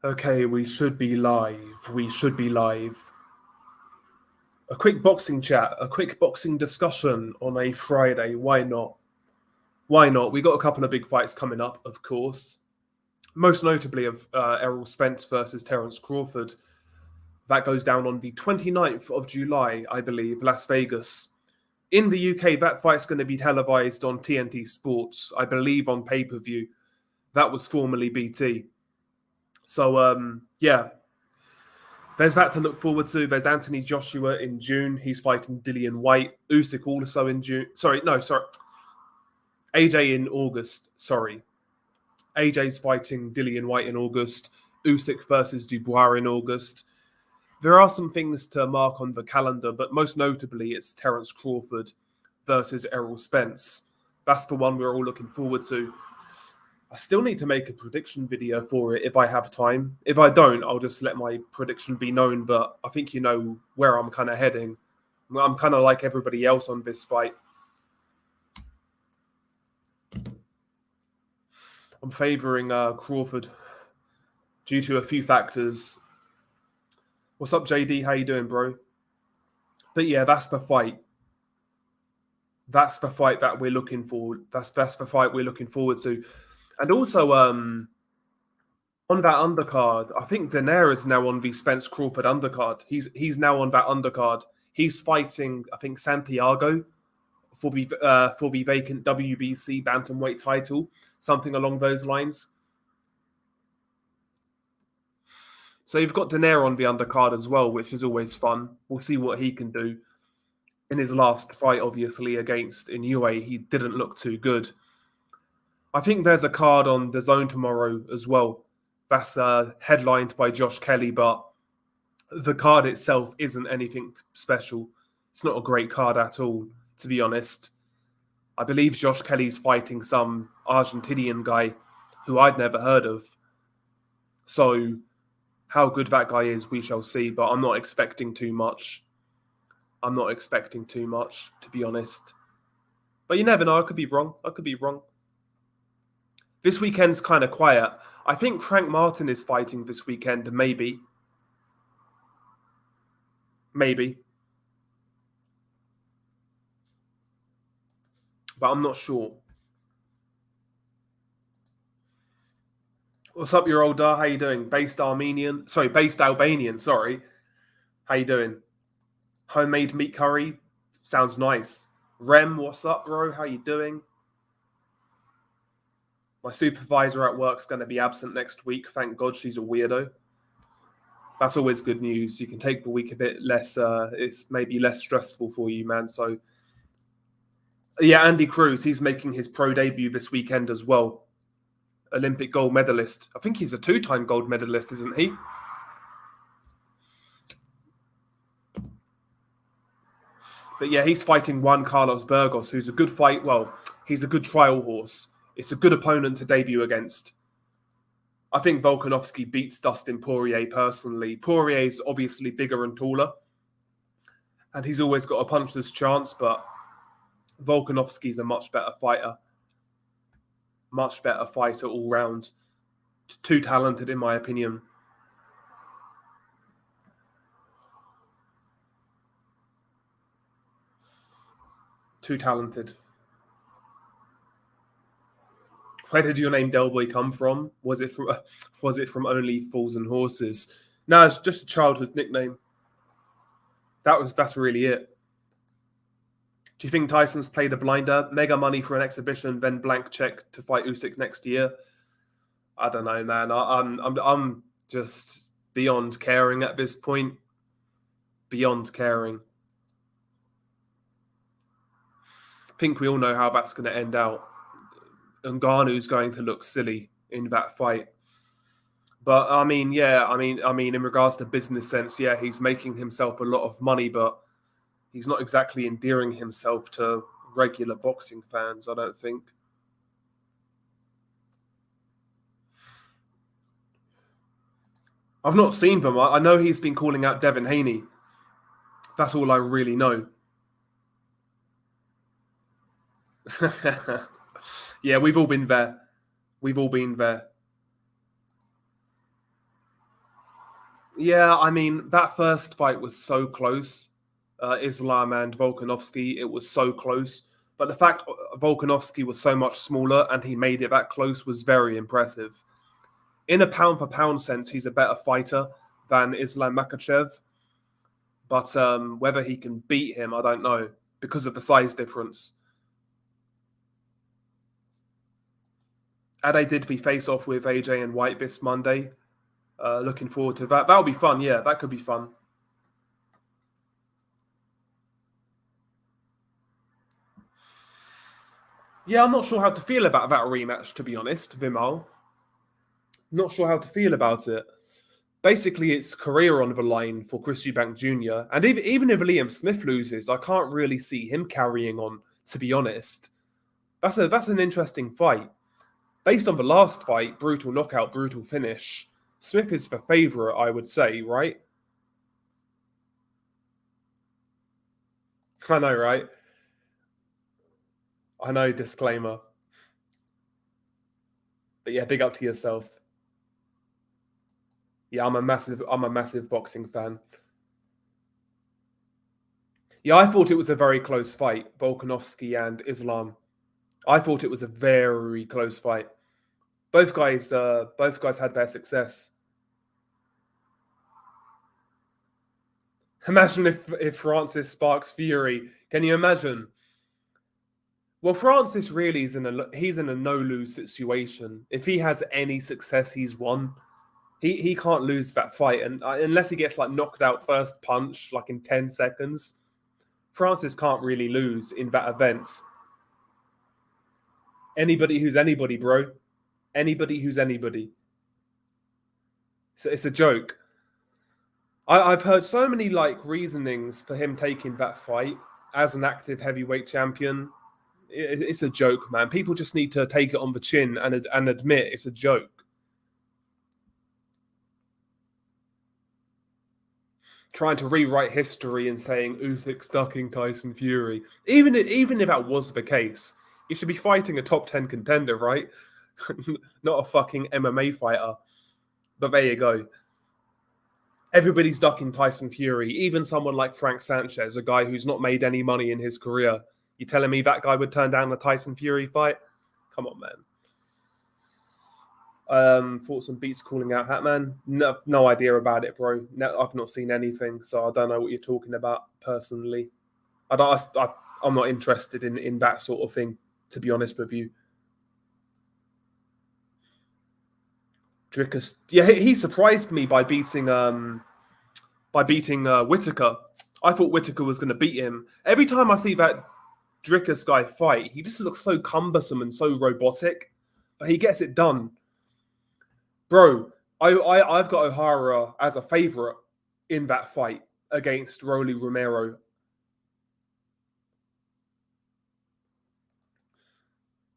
Okay, we should be live. We should be live. A quick boxing chat, a quick boxing discussion on a Friday. Why not? Why not? We got a couple of big fights coming up, of course. Most notably of Errol Spence versus Terence Crawford. That goes down on the 29th of July, I believe, Las Vegas. In the UK, that fight's going to be televised on TNT Sports, I believe on pay-per-view. That was formerly BT. So, yeah, there's that to look forward to. There's Anthony Joshua in June. He's fighting Dillian White. Usyk also in June. Sorry. AJ in August. Sorry. AJ's fighting Dillian White in August. Usyk versus Dubois in August. There are some things to mark on the calendar, but most notably it's Terence Crawford versus Errol Spence. That's the one we're all looking forward to. I still need to make a prediction video for it if I have time. If I don't, I'll just let my prediction be known, but I think you know where I'm kind of heading. I'm kind of like everybody else on this fight. I'm favouring Crawford due to a few factors. What's up, JD? How you doing, bro? But yeah, that's the fight. That's the fight that we're looking for. That's the fight we're looking forward to. And also, on that undercard, I think Daenerys is now on the Spence Crawford undercard. He's now on that undercard. He's fighting, I think, Santiago for the vacant WBC bantamweight title, something along those lines. So you've got Daenerys on the undercard as well, which is always fun. We'll see what he can do. In his last fight, obviously, against Inoue, he didn't look too good. I think there's a card on the Zone tomorrow as well. That's headlined by Josh Kelly, but the card itself isn't anything special. It's not a great card at all, to be honest. I believe Josh Kelly's fighting some Argentinian guy who I'd never heard of. So how good that guy is, we shall see, but I'm not expecting too much. I'm not expecting too much, to be honest. But you never know, I could be wrong. This weekend's kind of quiet. I think Frank Martin is fighting this weekend, maybe. Maybe. But I'm not sure. What's up, your older? How you doing? Based Albanian. Sorry. How you doing? Homemade meat curry. Sounds nice. Rem, what's up, bro? How you doing? My supervisor at work's going to be absent next week. Thank God she's a weirdo. That's always good news. You can take the week a bit less. It's maybe less stressful for you, man. So, yeah, Andy Cruz, he's making his pro debut this weekend as well. Olympic gold medalist. I think he's a 2-time gold medalist, isn't he? But yeah, he's fighting Juan Carlos Burgos, who's a good fight. Well, he's a good trial horse. It's a good opponent to debut against. I think Volkanovski beats Dustin Poirier personally. Poirier's obviously bigger and taller, and he's always got a puncher's chance, but Volkanovski's a much better fighter. Much better fighter all round. Too talented, in my opinion. Too talented. Where did your name Delboy come from? Was it from Only Fools and Horses? No, it's just a childhood nickname. That's really it. Do you think Tyson's played a blinder? Mega money for an exhibition, then blank check to fight Usyk next year? I don't know, man. I'm just beyond caring at this point. Beyond caring. I think we all know how that's going to end out. Ngannou's going to look silly in that fight. But I mean, in regards to business sense, yeah, he's making himself a lot of money, but he's not exactly endearing himself to regular boxing fans, I don't think. I've not seen them. I know he's been calling out Devin Haney. That's all I really know. Yeah, we've all been there. We've all been there. Yeah, I mean, that first fight was so close. Islam and Volkanovski, it was so close. But the fact Volkanovski was so much smaller and he made it that close was very impressive. In a pound for pound sense, he's a better fighter than Islam Makhachev. But whether he can beat him, I don't know because of the size difference. Ade did we face off with AJ and White this Monday. Looking forward to that. That'll be fun. Yeah, that could be fun. Yeah, I'm not sure how to feel about that rematch, to be honest, Vimal. Not sure how to feel about it. Basically, it's career on the line for Chris Eubank Jr. And even if Liam Smith loses, I can't really see him carrying on, to be honest. That's an interesting fight. Based on the last fight, brutal knockout, brutal finish, Smith is the favourite, I would say, right? I know, right? I know, disclaimer. But yeah, big up to yourself. Yeah, I'm a massive boxing fan. Yeah, I thought it was a very close fight, Volkanovski and Islam. I thought it was a very close fight. Both guys had their success. Imagine if Francis sparks Fury. Can you imagine? Well, Francis really is he's in a no lose situation. If he has any success, he's won. He can't lose that fight, and unless he gets like knocked out first punch, like in 10 seconds, Francis can't really lose in that event. Anybody who's anybody, bro. Anybody who's anybody. So it's a joke. I've heard so many like reasonings for him taking that fight as an active heavyweight champion. It's a joke, man. People just need to take it on the chin and admit it's a joke. Trying to rewrite history and saying Usyk ducking Tyson Fury. Even if that was the case, you should be fighting a top 10 contender, right? Not a fucking MMA fighter. But there you go. Everybody's ducking Tyson Fury, even someone like Frank Sanchez, a guy who's not made any money in his career. You telling me that guy would turn down the Tyson Fury fight? Come on, man. Thoughts and beats calling out Hatman? No idea about it, bro. No, I've not seen anything, so I don't know what you're talking about personally. I'm not interested in that sort of thing, to be honest with you. Drickus, yeah, he surprised me by beating Whitaker. I thought Whitaker was going to beat him. Every time I see that Drickus guy fight, he just looks so cumbersome and so robotic, but he gets it done. Bro, I've got O'Hara as a favourite in that fight against Rolly Romero.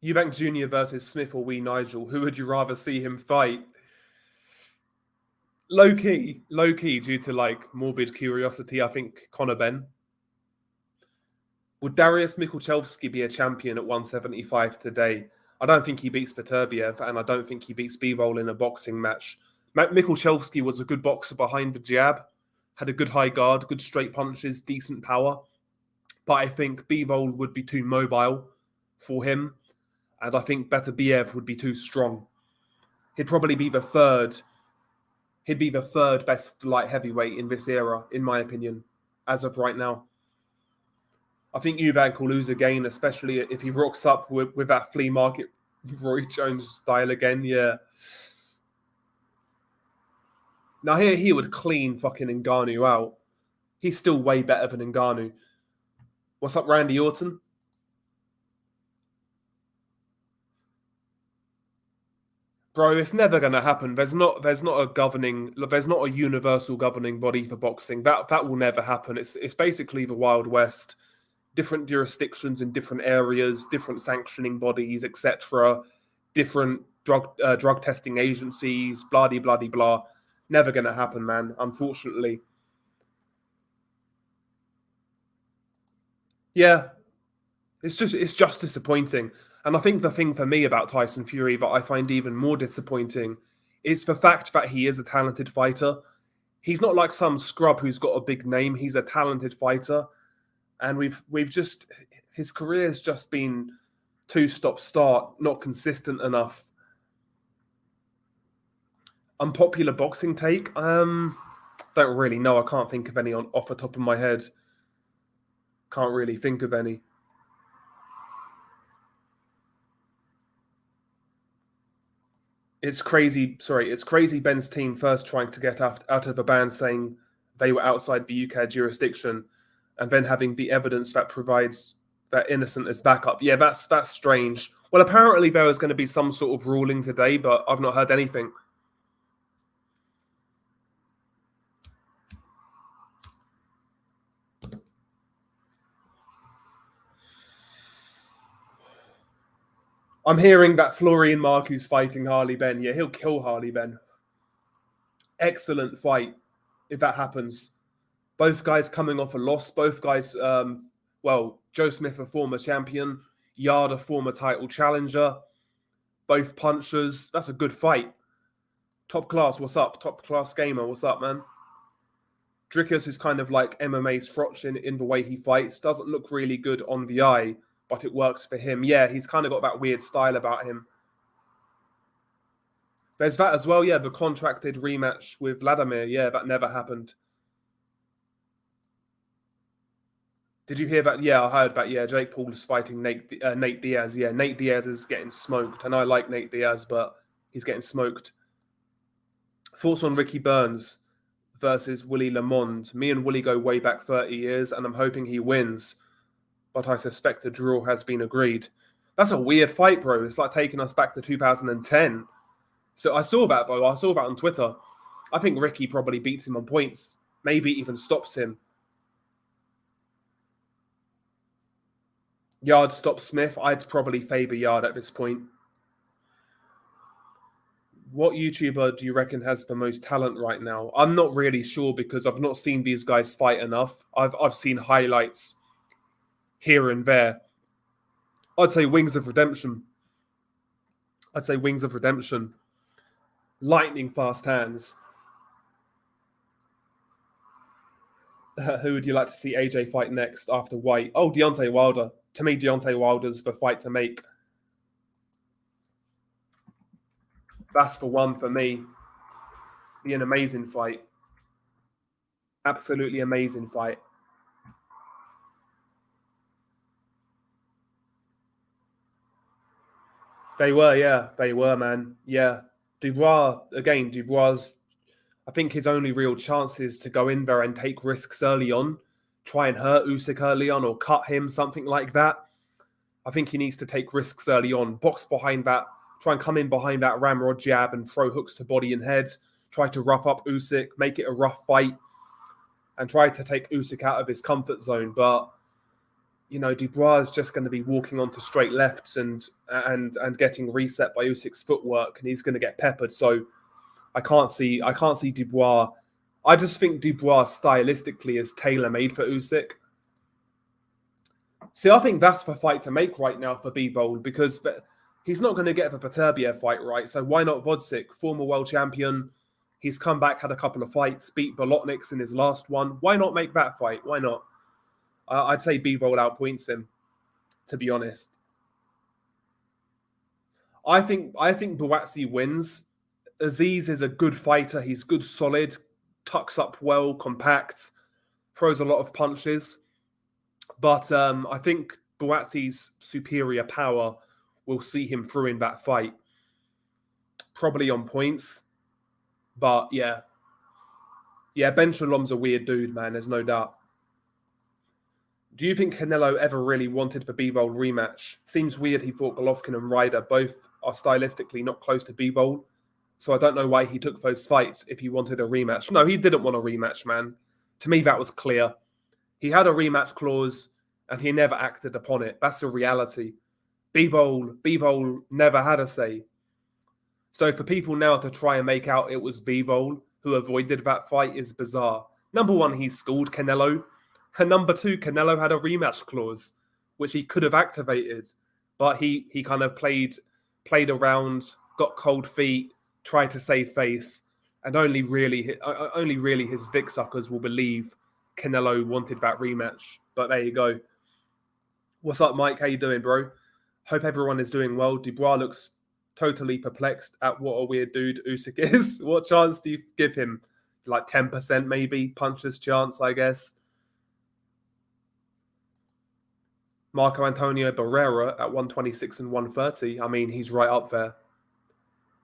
Eubank Jr. versus Smith or Wee Nigel. Who would you rather see him fight? Low key, due to like morbid curiosity, I think Conor Benn. Would Darius Mikuchelski be a champion at 175 today? I don't think he beats Beterbiev, and I don't think he beats Bivol in a boxing match. Mikuchelski was a good boxer behind the jab, had a good high guard, good straight punches, decent power. But I think Bivol would be too mobile for him, and I think Beterbiev would be too strong. He'd probably be the third. He'd be the third best light heavyweight in this era, in my opinion, as of right now. I think Eubank will lose again, especially if he rocks up with that flea market Roy Jones style again. Yeah. Now here he would clean fucking Ngannou out. He's still way better than Ngannou. What's up, Randy Orton? Bro, it's never going to happen. There's not a universal governing body for boxing. That will never happen. It's basically the Wild West. Different jurisdictions in different areas, different sanctioning bodies, etc. Different drug testing agencies, blah de blah de blah. Never going to happen, man. Unfortunately. Yeah, it's just disappointing. And I think the thing for me about Tyson Fury that I find even more disappointing is the fact that he is a talented fighter. He's not like some scrub who's got a big name. He's a talented fighter, and we've just his career's just been too stop-start, not consistent enough. Unpopular boxing take? Don't really know. I can't think of any off the top of my head. Can't really think of any. It's crazy. Sorry, it's crazy. Ben's team first trying to get out of a ban saying they were outside the UK jurisdiction, and then having the evidence that provides that innocent as backup. Yeah, that's strange. Well, apparently there was going to be some sort of ruling today, but I've not heard anything. I'm hearing that Florian Marku's fighting Harley Ben. Yeah, he'll kill Harley Ben. Excellent fight if that happens. Both guys coming off a loss. Both guys, Joe Smith, a former champion. Yard, a former title challenger. Both punchers. That's a good fight. Top class, what's up? Top class gamer, what's up, man? Drickus is kind of like MMA's Frotch in the way he fights. Doesn't look really good on the eye, but it works for him. Yeah, he's kind of got that weird style about him. There's that as well, yeah, the contracted rematch with Vladimir. Yeah, that never happened. Did you hear that? Yeah, I heard that. Yeah, Jake Paul's fighting Nate Diaz. Yeah, Nate Diaz is getting smoked. And I like Nate Diaz, but he's getting smoked. Thoughts on Ricky Burns versus Willie Lamond? Me and Willie go way back 30 years, and I'm hoping he wins. But I suspect a draw has been agreed. That's a weird fight, bro. It's like taking us back to 2010. So I saw that, though. I saw that on Twitter. I think Ricky probably beats him on points. Maybe even stops him. Yard stops Smith. I'd probably favour Yard at this point. What YouTuber do you reckon has the most talent right now? I'm not really sure because I've not seen these guys fight enough. I've seen highlights here and there. I'd say Wings of Redemption. Lightning fast hands. Who would you like to see AJ fight next after White? Oh, Deontay Wilder. To me, Deontay Wilder's the fight to make. That's the one for me. Be an amazing fight. Absolutely amazing fight. They were, yeah. They were, man. Yeah. Dubois, I think his only real chance is to go in there and take risks early on, try and hurt Usyk early on or cut him, something like that. I think he needs to take risks early on, box behind that, try and come in behind that ramrod jab and throw hooks to body and head, try to rough up Usyk, make it a rough fight, and try to take Usyk out of his comfort zone. But Dubois is just going to be walking onto straight lefts and getting reset by Usyk's footwork, and he's going to get peppered. So I can't see Dubois. I just think Dubois stylistically is tailor-made for Usyk. See, I think that's the fight to make right now for Bivol because he's not going to get the Beterbiev fight right. So why not Vodzik, former world champion? He's come back, had a couple of fights, beat Bolotniks in his last one. Why not make that fight? Why not? I'd say Bivol outpoints him, to be honest. I think Buatsi wins. Aziz is a good fighter. He's good, solid, tucks up well, compact, throws a lot of punches. But I think Buatsi's superior power will see him through in that fight. Probably on points. But yeah. Yeah, Ben Shalom's a weird dude, man. There's no doubt. Do you think Canelo ever really wanted the Bivol rematch? Seems weird he fought Golovkin and Ryder. Both are stylistically not close to Bivol. So I don't know why he took those fights if he wanted a rematch. No, he didn't want a rematch, man. To me, that was clear. He had a rematch clause and he never acted upon it. That's the reality. Bivol never had a say. So for people now to try and make out it was Bivol who avoided that fight is bizarre. Number one, he schooled Canelo. And number two, Canelo had a rematch clause, which he could have activated. But he kind of played around, got cold feet, tried to save face, and only really his dick suckers will believe Canelo wanted that rematch. But there you go. What's up, Mike? How you doing, bro? Hope everyone is doing well. Dubois looks totally perplexed at what a weird dude Usyk is. What chance do you give him? Like 10% maybe? Puncher's chance, I guess. Marco Antonio Barrera at 126 and 130. I mean, he's right up there.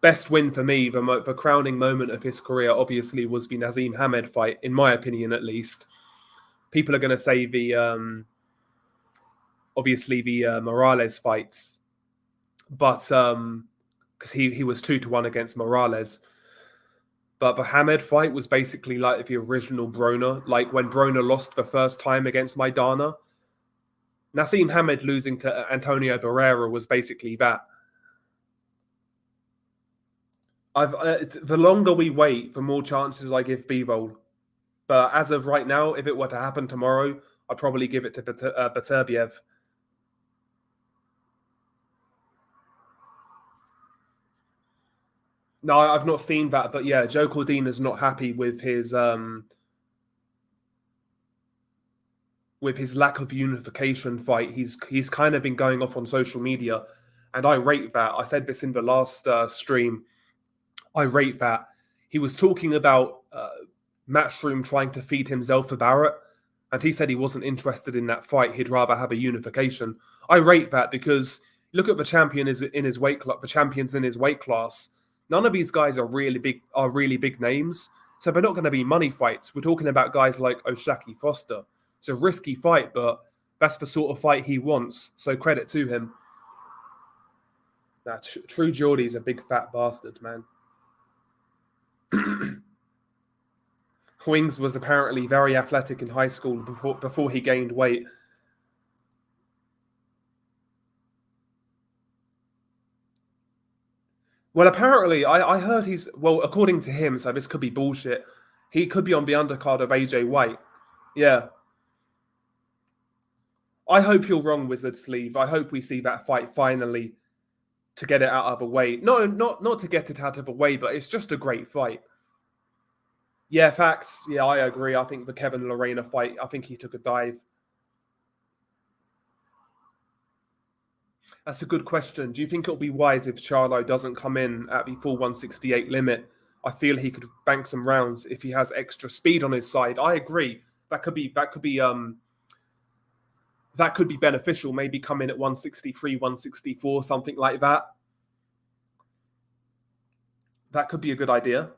Best win for me, the crowning moment of his career, obviously, was the Nazim Hamed fight, in my opinion, at least. People are going to say obviously the Morales fights, but because he was 2-1 against Morales. But the Hamed fight was basically like the original Broner, like when Broner lost the first time against Maidana. Nazim Hamed losing to Antonio Barrera was basically that. The longer we wait, the more chances I give Bivol. But as of right now, if it were to happen tomorrow, I'd probably give it to Beterbiev. No, I've not seen that, but yeah, Joe Cordina's not happy with his lack of unification fight. He's kind of been going off on social media, and I rate that. I said this in the last stream. I rate that. He was talking about Matchroom trying to feed himself a Barrett, and he said he wasn't interested in that fight. He'd rather have a unification. I rate that because look at the champion in his weight class. The champions in his weight class. None of these guys are really big names, so they're not going to be money fights. We're talking about guys like O'Shaki Foster. It's a risky fight, but that's the sort of fight he wants. So credit to him. Nah, True Geordie's a big fat bastard, man. Wings was apparently very athletic in high school before he gained weight. Well, apparently, I heard according to him, so this could be bullshit. He could be on the undercard of AJ White. Yeah. I hope you're wrong, Wizard Sleeve. I hope we see that fight finally to get it out of the way. No, not to get it out of the way, but it's just a great fight. Yeah, facts. Yeah, I agree. I think the Kevin Lorena fight, I think he took a dive. That's a good question. Do you think it'll be wise if Charlo doesn't come in at the full 168 limit? I feel he could bank some rounds if he has extra speed on his side. I agree. That could be beneficial. Maybe come in at 163, 164, something like that. That could be a good idea.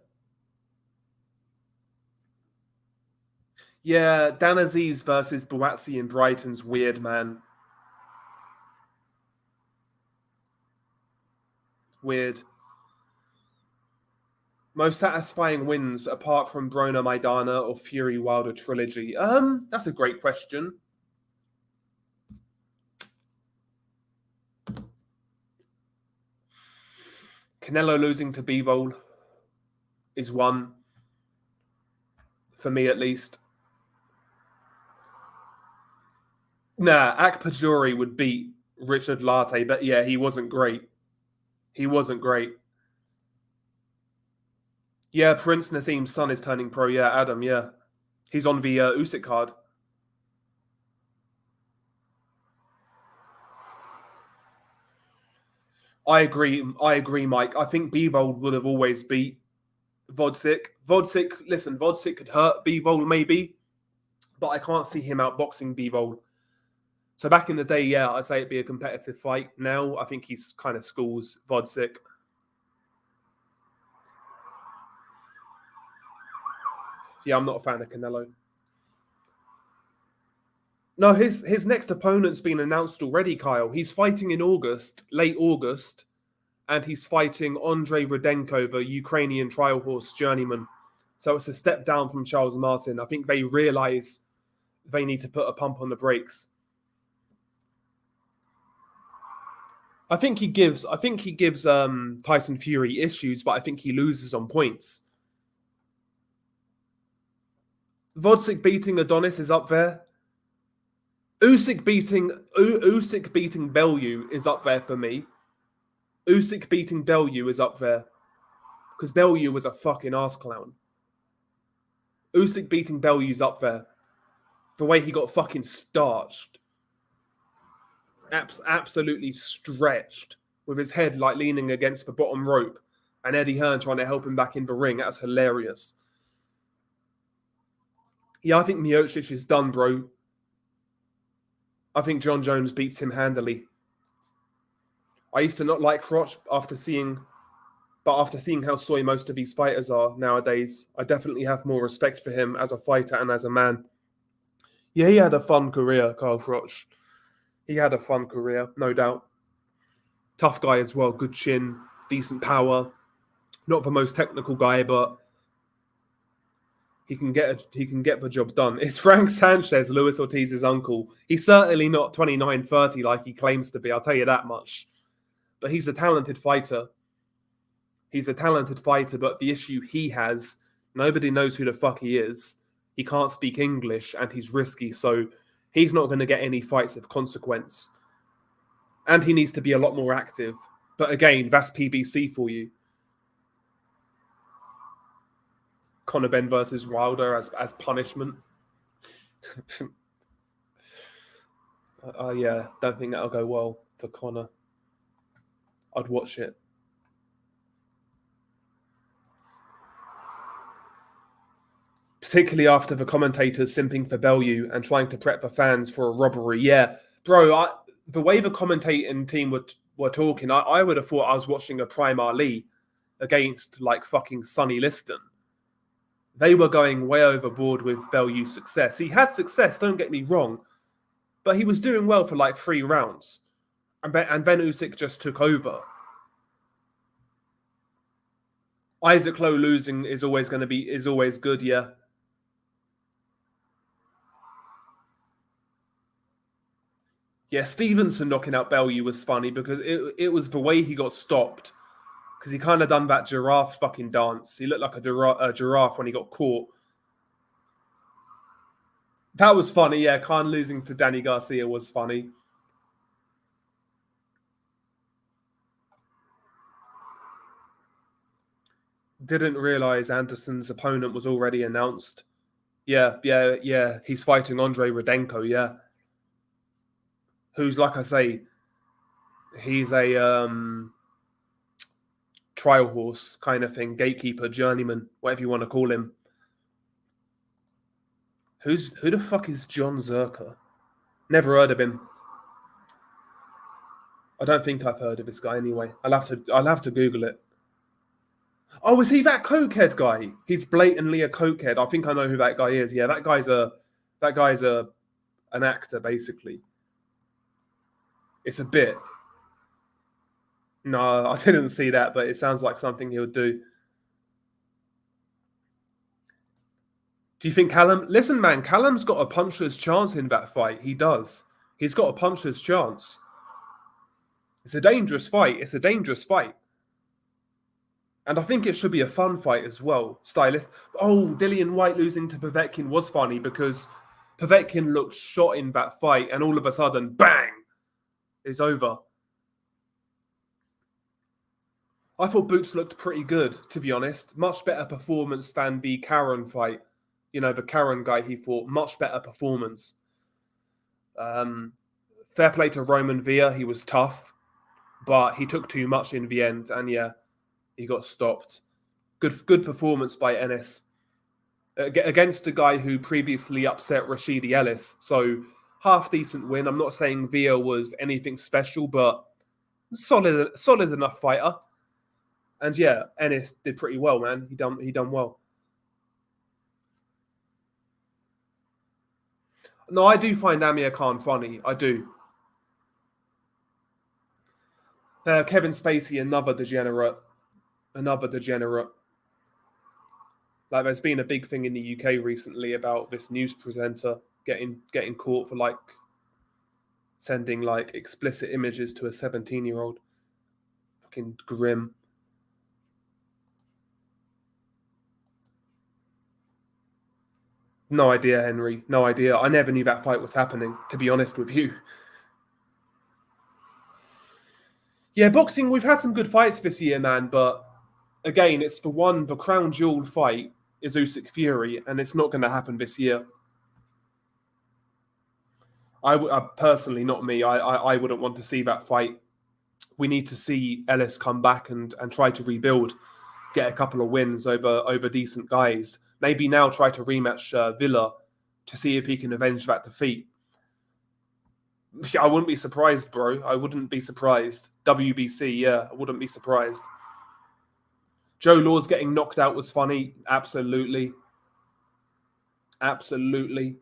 Yeah, Dan Aziz versus Buatsi in Brighton's weird, man. Weird. Most satisfying wins apart from Broner Maidana or Fury Wilder trilogy? That's a great question. Canelo losing to Bivol is one. For me, at least. Nah, Akpajuri would beat Richard Latte, but yeah, he wasn't great. He wasn't great. Yeah, Prince Nassim's son is turning pro. Yeah, Adam, yeah. He's on the Usyk card. I agree, Mike. I think Bivol would have always beat Vodzik. Vodzik could hurt Bivol maybe, but I can't see him outboxing Bivol. So back in the day, yeah, I'd say it'd be a competitive fight. Now, I think he's kind of schools Vodzik. Yeah, I'm not a fan of Canelo. No, his next opponent's been announced already, Kyle. He's fighting in August, late August, and he's fighting Andrei Rudenko, the Ukrainian trial horse journeyman. So it's a step down from Charles Martin. I think they realize they need to put a pump on the brakes. I think he gives Tyson Fury issues, but I think he loses on points. Vodzik beating Adonis is up there. Usyk beating Bellew is up there for me. Usyk beating Bellew is up there. because Bellew was a fucking ass clown. Usyk beating Bellew's up there. The way he got fucking starched. Absolutely stretched. With his head like leaning against the bottom rope. And Eddie Hearn trying to help him back in the ring. That's hilarious. Yeah, I think Miocic is done, bro. I think John Jones beats him handily. I used to not like Kroc after seeing how soy most of these fighters are nowadays, I definitely have more respect for him as a fighter and as a man. Yeah, he had a fun career, Carl Froch. He had a fun career, no doubt. Tough guy as well, good chin, decent power. Not the most technical guy, but he can get the job done. It's Frank Sanchez, Luis Ortiz's uncle. He's certainly not 29, 30 like he claims to be, I'll tell you that much. But he's a talented fighter. He's a talented fighter, but the issue he has, nobody knows who the fuck he is. He can't speak English and he's risky, so he's not going to get any fights of consequence. And he needs to be a lot more active. But again, that's PBC for you. Conor Benn versus Wilder as punishment. Yeah, don't think that'll go well for Conor. I'd watch it. Particularly after the commentators simping for Bellew and trying to prep the fans for a robbery. Yeah, bro, the way the commentating team were talking, I would have thought I was watching a Prime Ali against like fucking Sonny Liston. They were going way overboard with Bellew's success. He had success, don't get me wrong, but he was doing well for like 3 rounds. And Ben Usyk just took over. Isaac Lowe losing is always good, yeah. Yeah, Stevenson knocking out Bellew was funny because it was the way he got stopped. Because he kind of done that giraffe fucking dance. He looked like a giraffe when he got caught. That was funny, yeah. Khan losing to Danny Garcia was funny. Didn't realise Anderson's opponent was already announced. Yeah. He's fighting Andre Rudenko, yeah. Who's, like I say, he's a trial horse kind of thing, gatekeeper, journeyman, whatever you want to call him. Who the fuck is John Zerka? Never heard of him. I don't think I've heard of this guy anyway. I'll have to Google it. Oh, is he that cokehead guy? He's blatantly a cokehead. I think I know who that guy is. Yeah, that guy's an actor basically. It's a bit. No, I didn't see that, but it sounds like something he would do. Do you think Callum... Listen, man, Callum's got a puncher's chance in that fight. He does. He's got a puncher's chance. It's a dangerous fight. It's a dangerous fight. And I think it should be a fun fight as well. Stylist. Oh, Dillian White losing to Povetkin was funny because Povetkin looked shot in that fight and all of a sudden, bang, it's over. I thought Boots looked pretty good, to be honest. Much better performance than the Karen fight. You know, the Karen guy he fought. Much better performance. Fair play to Roman Villa. He was tough, but he took too much in the end. And yeah, he got stopped. Good performance by Ennis. Against a guy who previously upset Rashidi Ellis. So, half-decent win. I'm not saying Villa was anything special, but solid enough fighter. And yeah, Ennis did pretty well, man. He done well. No, I do find Amir Khan funny. I do. Kevin Spacey, another degenerate. Like, there's been a big thing in the UK recently about this news presenter getting caught for like sending like explicit images to a 17-year-old. Fucking grim. No idea, Henry. No idea. I never knew that fight was happening, to be honest with you. Yeah, boxing, we've had some good fights this year, man, but again, it's the crown jewel fight is Usyk Fury, and it's not going to happen this year. Personally, not me. I wouldn't want to see that fight. We need to see Ellis come back and try to rebuild, get a couple of wins over decent guys. Maybe now try to rematch Villa to see if he can avenge that defeat. I wouldn't be surprised, bro. I wouldn't be surprised. WBC, yeah, I wouldn't be surprised. Joe Law's getting knocked out was funny. Absolutely. Absolutely.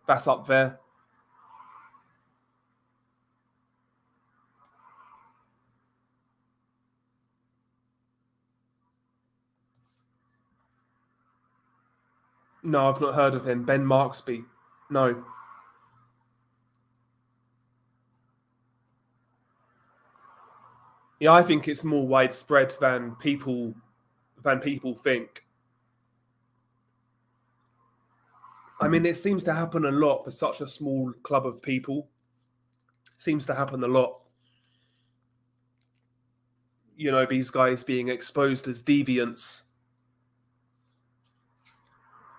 That's up there. No, I've not heard of him. Ben Marksby. No. Yeah, I think it's more widespread than people think. I mean, it seems to happen a lot for such a small club of people. It seems to happen a lot. You know, these guys being exposed as deviants.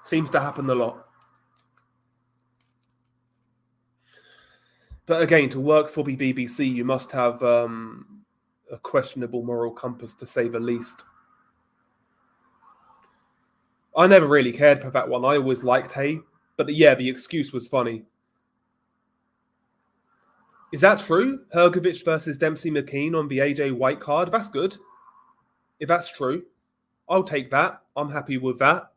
Seems to happen a lot. But again, to work for the BBC, you must have a questionable moral compass, to say the least. I never really cared for that one. I always liked Hay. But yeah, the excuse was funny. Is that true? Hergovich versus Dempsey McKean on the AJ White card? That's good. If that's true, I'll take that. I'm happy with that.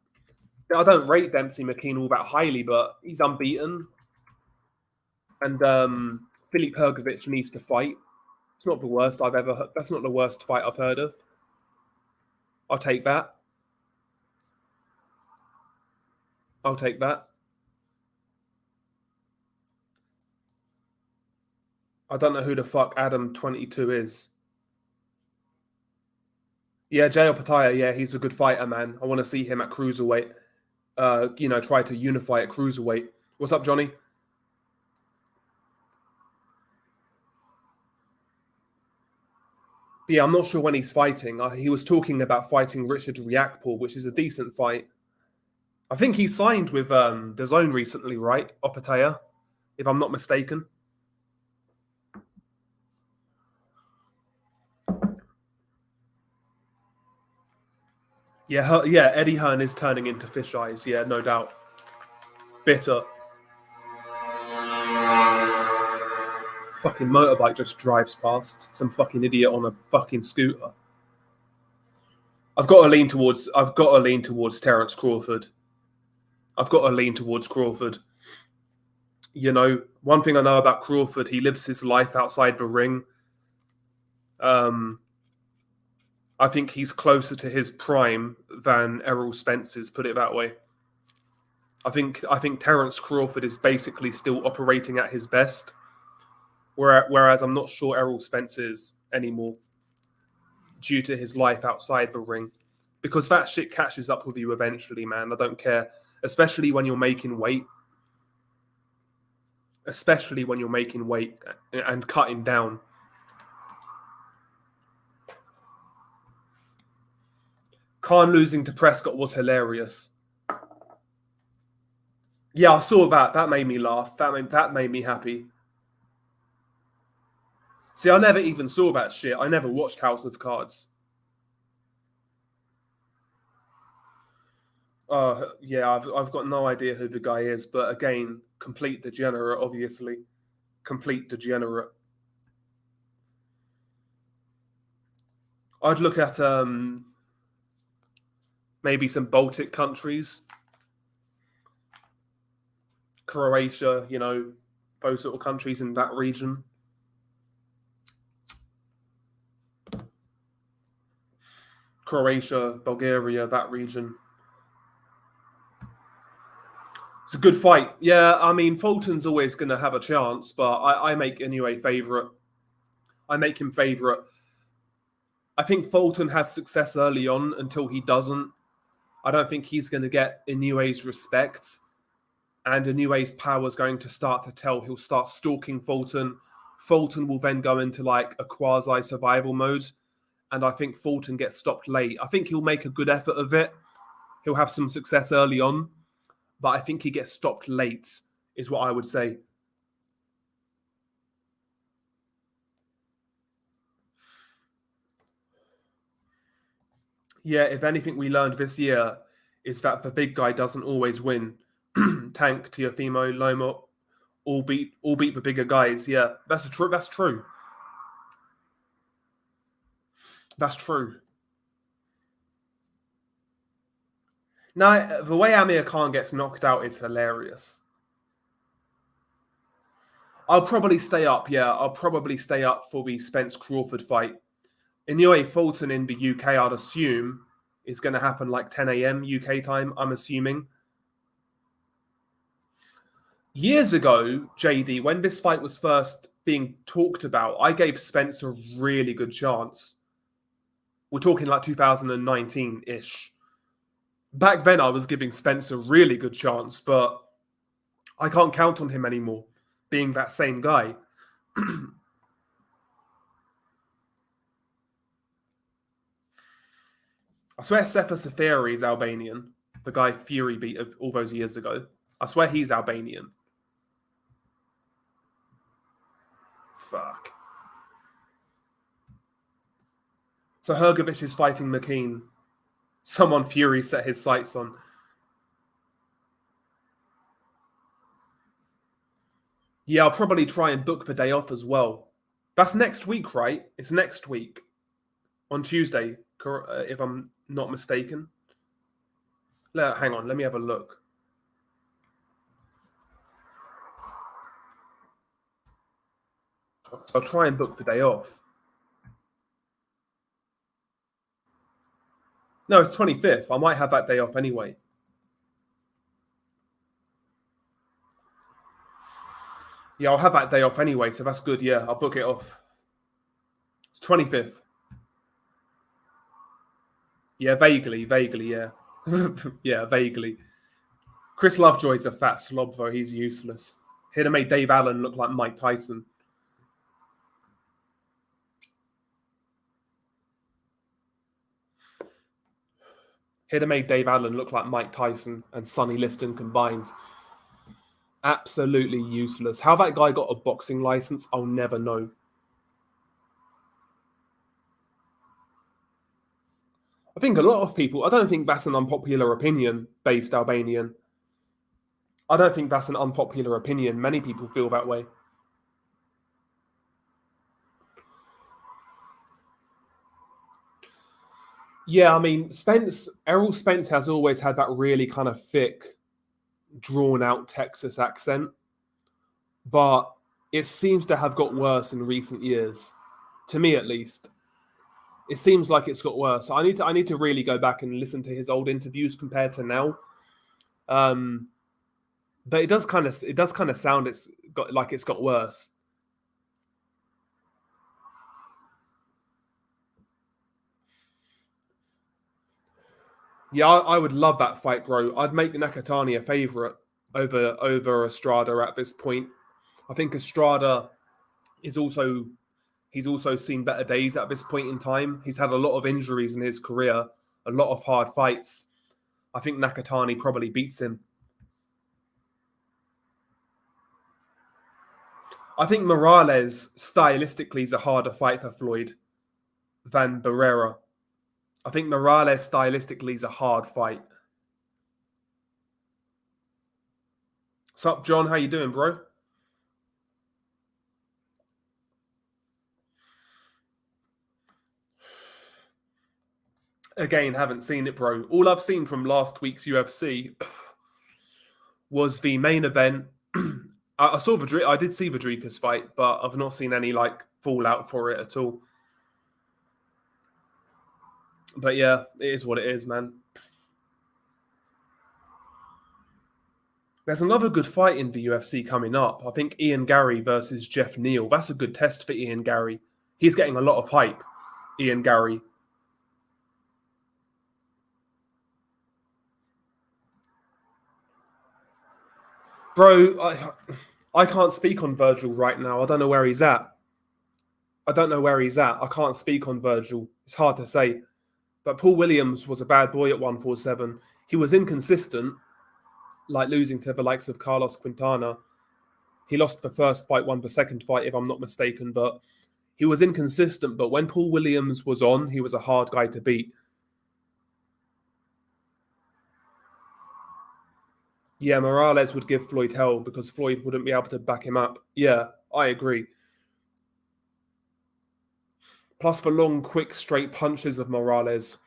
I don't rate Dempsey McKean all that highly, but he's unbeaten. And Filip Hergovich needs to fight. It's not the worst I've ever heard. That's not the worst fight I've heard of. I'll take that. I'll take that. I don't know who the fuck Adam22 is. Yeah, Jay Opataya, yeah, he's a good fighter, man. I want to see him at cruiserweight. Try to unify at cruiserweight. What's up, Johnny? Yeah, I'm not sure when he's fighting. He was talking about fighting Richard Riakporhe, which is a decent fight. I think he signed with DAZN recently, right? Opataya, if I'm not mistaken. Yeah, Eddie Hearn is turning into fish eyes. Yeah, no doubt. Bitter. Fucking motorbike just drives past. Some fucking idiot on a fucking scooter. I've got to lean towards Terence Crawford. I've got to lean towards Crawford. You know, one thing I know about Crawford, he lives his life outside the ring. I think he's closer to his prime than Errol Spence's, put it that way. I think Terence Crawford is basically still operating at his best, whereas I'm not sure Errol Spence is anymore due to his life outside the ring. Because that shit catches up with you eventually, man. I don't care. Especially when you're making weight. Especially when you're making weight and cutting down. Khan losing to Prescott was hilarious. Yeah, I saw that. That made me laugh. That made me happy. See, I never even saw that shit. I never watched House of Cards. Yeah, I've got no idea who the guy is, but again, complete degenerate, obviously. Complete degenerate. I'd look at maybe some Baltic countries. Croatia, you know, those sort of countries in that region. Croatia, Bulgaria, that region. It's a good fight. Yeah, I mean, Fulton's always going to have a chance, but I make Inoue favourite. I make him favourite. I think Fulton has success early on until he doesn't. I don't think he's going to get Inoue's respect. And Inoue's power is going to start to tell. He'll start stalking Fulton. Fulton will then go into like a quasi-survival mode. and I think Fulton gets stopped late. I think he'll make a good effort of it. He'll have some success early on, but I think he gets stopped late, is what I would say. Yeah, if anything we learned this year is that the big guy doesn't always win. Tank, Teofimo, Loma, all beat the bigger guys. Yeah, that's true. That's true. That's true. Now, the way Amir Khan gets knocked out is hilarious. I'll probably stay up. Yeah, I'll probably stay up for the Spence Crawford fight. Inoue Fulton in the UK, I'd assume, is going to happen like 10 a.m. UK time. I'm assuming. Years ago, JD, when this fight was first being talked about, I gave Spence a really good chance. We're talking like 2019 ish. Back then, I was giving Spence a really good chance, but I can't count on him anymore, being that same guy. I swear Sefa Safari is Albanian, the guy Fury beat all those years ago. I swear he's Albanian. Fuck. So Hergovich is fighting McKean. Someone Fury set his sights on. Yeah, I'll probably try and book the day off as well. That's next week, right? It's next week. On Tuesday, if I'm not mistaken. Hang on, let me have a look. So I'll try and book the day off. No, it's 25th. I might have that day off anyway. Yeah, I'll have that day off anyway, so that's good. Yeah, I'll book it off. It's 25th. Yeah, vaguely, yeah. Yeah, vaguely. Chris Lovejoy's a fat slob, though. He's useless. He'd have made Dave Allen look like Mike Tyson. He'd have made Dave Allen look like Mike Tyson and Sonny Liston combined. Absolutely useless. How that guy got a boxing license, I'll never know. I think a lot of people, I don't think that's an unpopular opinion based Albanian. I don't think that's an unpopular opinion. Many people feel that way. Yeah, I mean, Errol Spence has always had that really kind of thick, drawn out Texas accent, but it seems to have got worse in recent years, to me at least. It seems like it's got worse. I need to really go back and listen to his old interviews compared to now. But it does kind of sound it's got worse. Yeah, I would love that fight, bro. I'd make Nakatani a favorite over Estrada at this point. I think Estrada is also he's also seen better days at this point in time. He's had a lot of injuries in his career, a lot of hard fights. I think Nakatani probably beats him. I think Morales stylistically is a harder fight for Floyd than Barrera. I think Morales stylistically is a hard fight. What's up, John? How you doing, bro? Again, haven't seen it, bro. All I've seen from last week's UFC was the main event. I saw I did see Vidrika's fight, but I've not seen any like fallout for it at all. But yeah, it is what it is, man. There's another good fight in the UFC coming up. I think Ian Gary versus Jeff Neal. That's a good test for Ian Gary. He's getting a lot of hype, Ian Gary. Bro, I can't speak on Virgil right now. I don't know where he's at. I don't know where he's at. I can't speak on Virgil. It's hard to say. But Paul Williams was a bad boy at 147. He was inconsistent, like losing to the likes of Carlos Quintana. He lost the first fight, won the second fight, if I'm not mistaken. But he was inconsistent. But when Paul Williams was on, he was a hard guy to beat. Yeah, Morales would give Floyd hell because Floyd wouldn't be able to back him up. Yeah, I agree. Plus the long, quick, straight punches of Morales.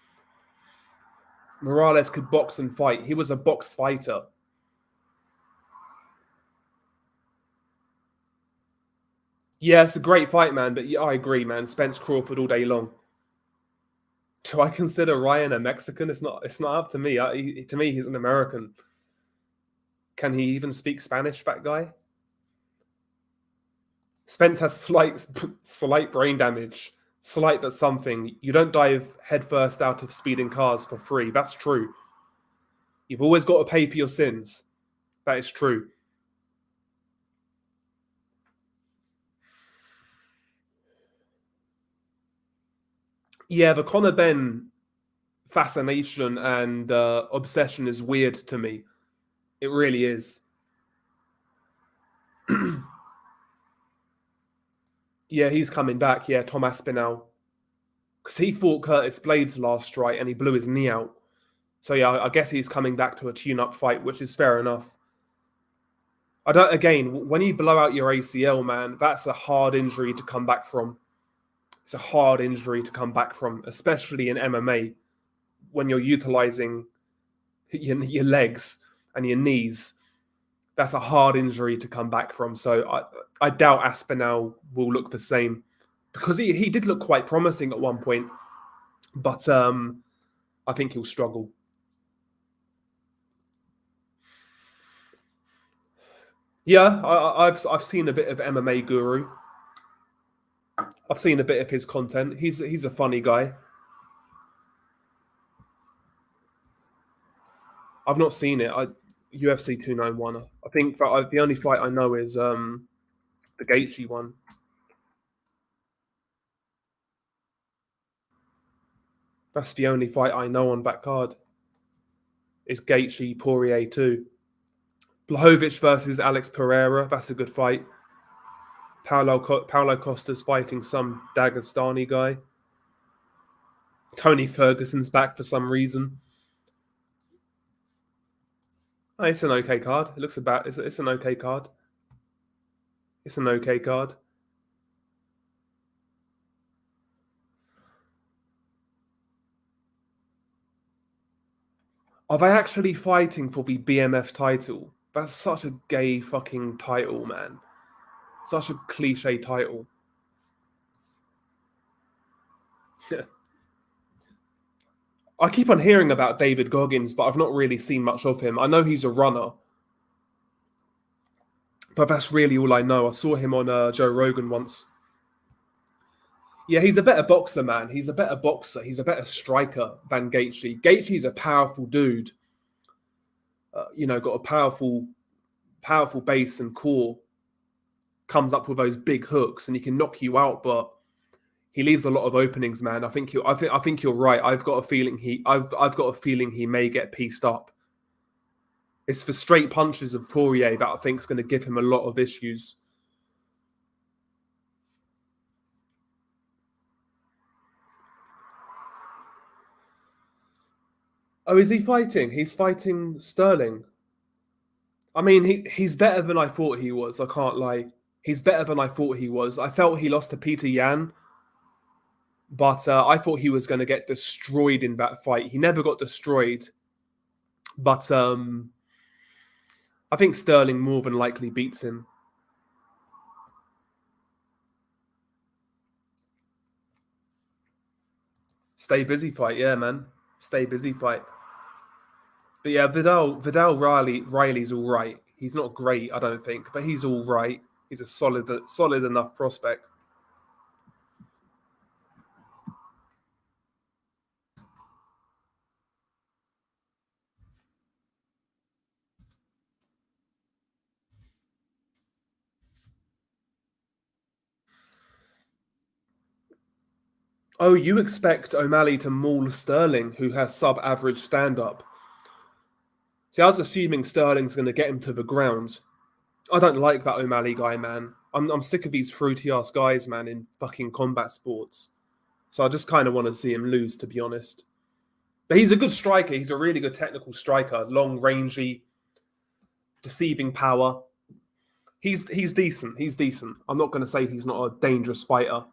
Morales could box and fight. He was a box fighter. Yeah, it's a great fight, man. But yeah, I agree, man. Spence Crawford all day long. Do I consider Ryan a Mexican? It's not. It's not up to me. To me, he's an American. Can he even speak Spanish? That guy. Spence has slight brain damage. Slight, but something. You don't dive headfirst out of speeding cars for free. That's true. You've always got to pay for your sins. That is true. Yeah, the Conor Ben fascination and obsession is weird to me. It really is. Yeah, he's coming back. Yeah, Tom Aspinall. Because he fought Curtis Blades last fight and he blew his knee out. So yeah, I guess he's coming back to a tune-up fight, which is fair enough. I don't. Again, when you blow out your ACL, man, that's a hard injury to come back from. It's a hard injury to come back from, especially in MMA when you're utilizing your legs and your knees. That's a hard injury to come back from. So I doubt Aspinall will look the same because he did look quite promising at one point, but I think he'll struggle. Yeah, I've seen a bit of MMA Guru. I've seen a bit of his content. He's a funny guy. I've not seen it. UFC 291. I think that the only fight I know is the Gaethje one. That's the only fight I know on that card. Is Gaethje Poirier 2. Blachowicz versus Alex Pereira. That's a good fight. Paulo Costa's fighting some Dagestani guy. Tony Ferguson's back for some reason. Oh, it's an okay card. It looks about. It's an okay card. It's an okay card. Are they actually fighting for the BMF title? That's such a gay fucking title, man. Such a cliche title. I keep on hearing about David Goggins, but I've not really seen much of him. I know he's a runner, but that's really all I know. I saw him on Joe Rogan once. Yeah, he's a better boxer, man. He's a better boxer. He's a better striker than Gaethje. Gaethje's a powerful dude. Got a powerful base and core. Comes up with those big hooks, and he can knock you out. But he leaves a lot of openings, man. I think you're right. I've got a feeling he may get pieced up. It's the straight punches of Poirier that I think is going to give him a lot of issues. Oh, is he fighting? He's fighting Sterling. I mean, he's better than I thought he was. I can't lie. He's better than I thought he was. I felt he lost to Peter Yan, but I thought he was going to get destroyed in that fight. He never got destroyed, but I think Sterling more than likely beats him. Stay busy fight, yeah, man. Stay busy fight. But yeah, Riley's all right. He's not great, I don't think, but he's all right. He's a solid enough prospect. Oh, you expect O'Malley to maul Sterling, who has sub-average stand-up. See, I was assuming Sterling's going to get him to the ground. I don't like that O'Malley guy, man. I'm sick of these fruity-ass guys, man, in fucking combat sports. So I just kind of want to see him lose, to be honest. But he's a good striker. He's a really good technical striker. Long, rangy, deceiving power. He's decent. He's decent. I'm not going to say he's not a dangerous fighter.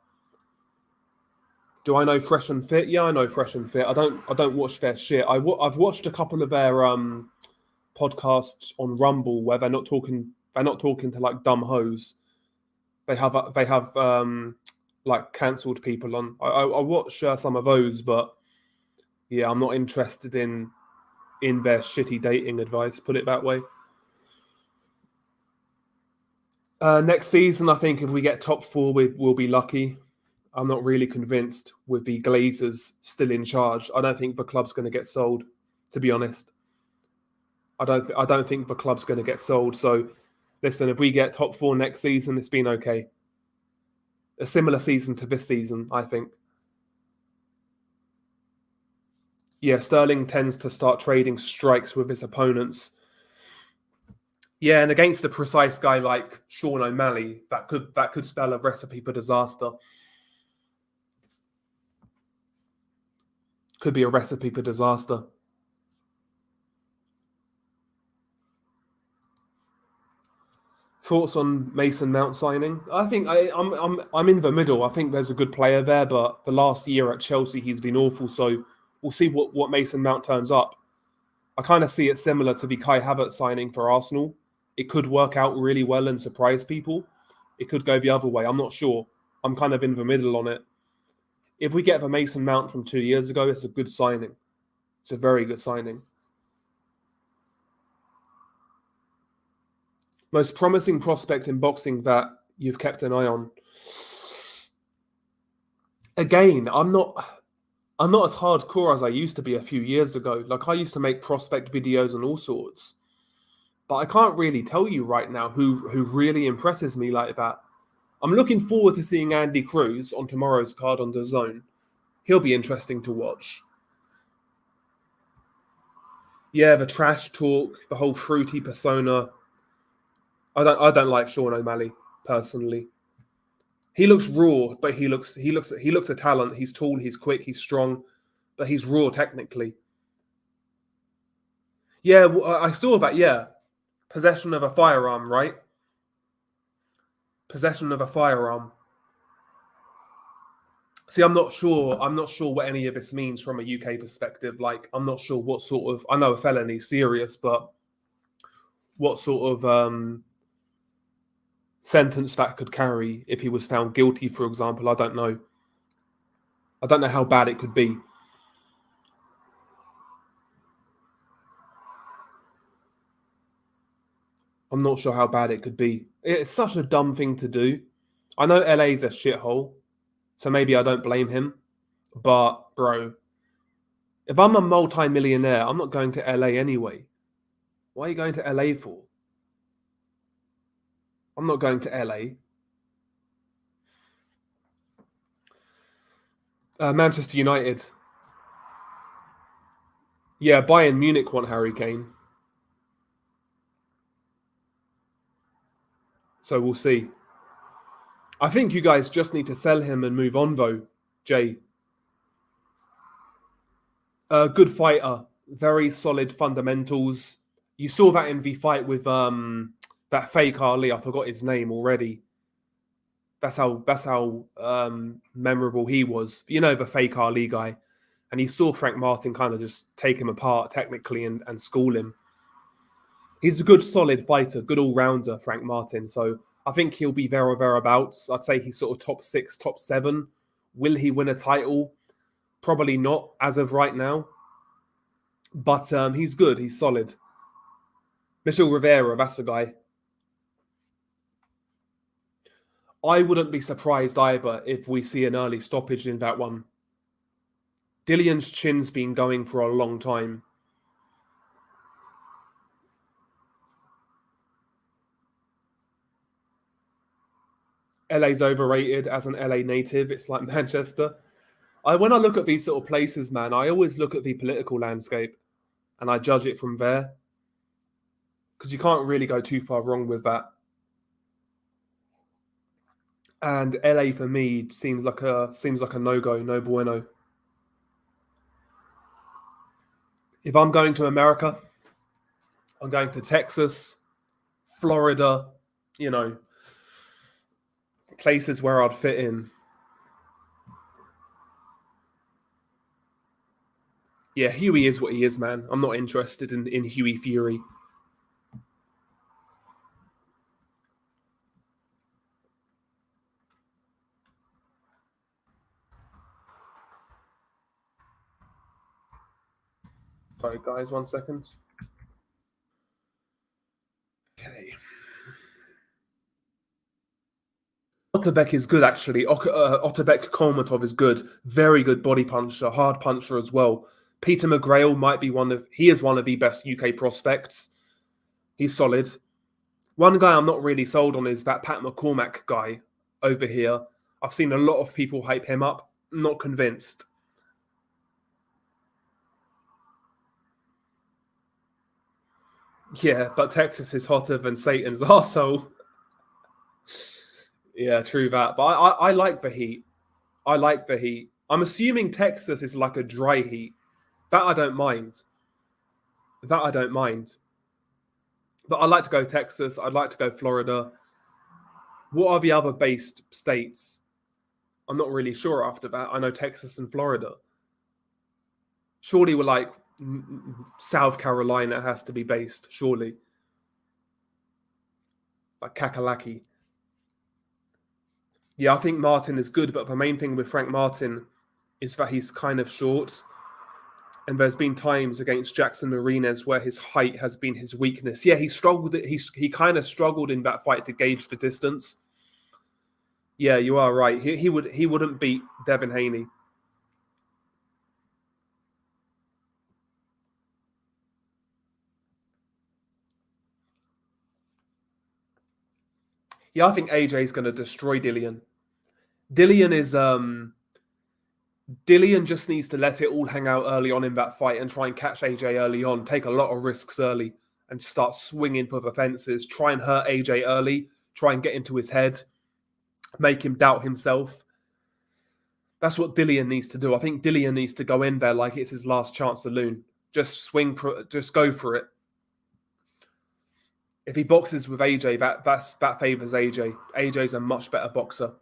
Do I know Fresh and Fit? Yeah, I know Fresh and Fit. I don't watch their shit. I've watched a couple of their podcasts on Rumble where they're not talking to like dumb hoes. They have like cancelled people on. I watch some of those, but yeah, I'm not interested in their shitty dating advice. Put it that way. Next season, I think if we get top four, we'll be lucky. I'm not really convinced with the Glazers still in charge. I don't think the club's going to get sold, to be honest. I don't think the club's going to get sold. So, listen, if we get top four next season, it's been okay. A similar season to this season, I think. Yeah, Sterling tends to start trading strikes with his opponents. Yeah, and against a precise guy like Sean O'Malley, that could spell a recipe for disaster. Could be a recipe for disaster. Thoughts on Mason Mount signing? I think I'm in the middle. I think there's a good player there, but the last year at Chelsea he's been awful. So we'll see what Mason Mount turns up. I kind of see it similar to the Kai Havertz signing for Arsenal. It could work out really well and surprise people. It could go the other way. I'm not sure. I'm kind of in the middle on it. If we get the Mason Mount from 2 years ago, it's a good signing. It's a very good signing. Most promising prospect in boxing that you've kept an eye on. Again, I'm not as hardcore as I used to be a few years ago. Like I used to make prospect videos and all sorts. But I can't really tell you right now who really impresses me like that. I'm looking forward to seeing Andy Cruz on tomorrow's card on DAZN. He'll be interesting to watch. Yeah, the trash talk, the whole fruity persona. I don't like Sean O'Malley personally. He looks raw, but he looks a talent. He's tall, he's quick, he's strong, but he's raw technically. Yeah, I saw that. Yeah, possession of a firearm, right? Possession of a firearm. See, I'm not sure. I'm not sure what any of this means from a UK perspective. Like, I'm not sure what sort of. I know a felony is serious, but what sort of sentence that could carry if he was found guilty, for example. I don't know. I don't know how bad it could be. I'm not sure how bad it could be. It's such a dumb thing to do. I know LA's a shithole, so maybe I don't blame him. But, bro, if I'm a multi-millionaire, I'm not going to LA anyway. Why are you going to LA for? I'm not going to LA. Manchester United. Yeah, Bayern Munich want Harry Kane. So we'll see. I think you guys just need to sell him and move on, though, Jay. Good fighter, very solid fundamentals. You saw that in the fight with that fake Ali. I forgot his name already. That's how memorable he was. You know, the fake Ali guy, and you saw Frank Martin kind of just take him apart technically and school him. He's a good, solid fighter, good all rounder, Frank Martin. So I think he'll be there or thereabouts. I'd say he's sort of top six, top seven. Will he win a title? Probably not as of right now. But he's good. He's solid. Michel Rivera, that's the guy. I wouldn't be surprised either if we see an early stoppage in that one. Dillian's chin's been going for a long time. LA's overrated as an LA native. It's like Manchester. When I look at these sort of places, man, I always look at the political landscape and I judge it from there because you can't really go too far wrong with that. And LA for me seems like a no go, no bueno. If I'm going to America, I'm going to Texas, Florida, you know, places where I'd fit in. Yeah, Huey is what he is, man. I'm not interested in Huey Fury. Sorry, guys, 1 second. Okay. Otabek is good, actually. Otabek Kolmatov is good. Very good body puncher, hard puncher as well. Peter McGrail might be he is one of the best UK prospects. He's solid. One guy I'm not really sold on is that Pat McCormack guy over here. I've seen a lot of people hype him up. Not convinced. Yeah, but Texas is hotter than Satan's arsehole. Yeah, true that. But I like the heat. I like the heat. I'm assuming Texas is like a dry heat. That I don't mind. That I don't mind. But I'd like to go Texas. I'd like to go Florida. What are the other based states? I'm not really sure after that. I know Texas and Florida. Surely we're like South Carolina has to be based, surely. Like Kakalaki. Yeah, I think Martin is good, but the main thing with Frank Martin is that he's kind of short. And there's been times against Jackson Martinez where his height has been his weakness. Yeah, he struggled. He kind of struggled in that fight to gauge the distance. Yeah, you are right. He wouldn't beat Devin Haney. Yeah, I think AJ is going to destroy Dillian. Dillian just needs to let it all hang out early on in that fight and try and catch AJ early on. Take a lot of risks early and start swinging for the fences. Try and hurt AJ early. Try and get into his head. Make him doubt himself. That's what Dillian needs to do. I think Dillian needs to go in there like it's his last chance saloon. Just swing for it. Just go for it. If he boxes with AJ, that favors AJ. AJ's a much better boxer,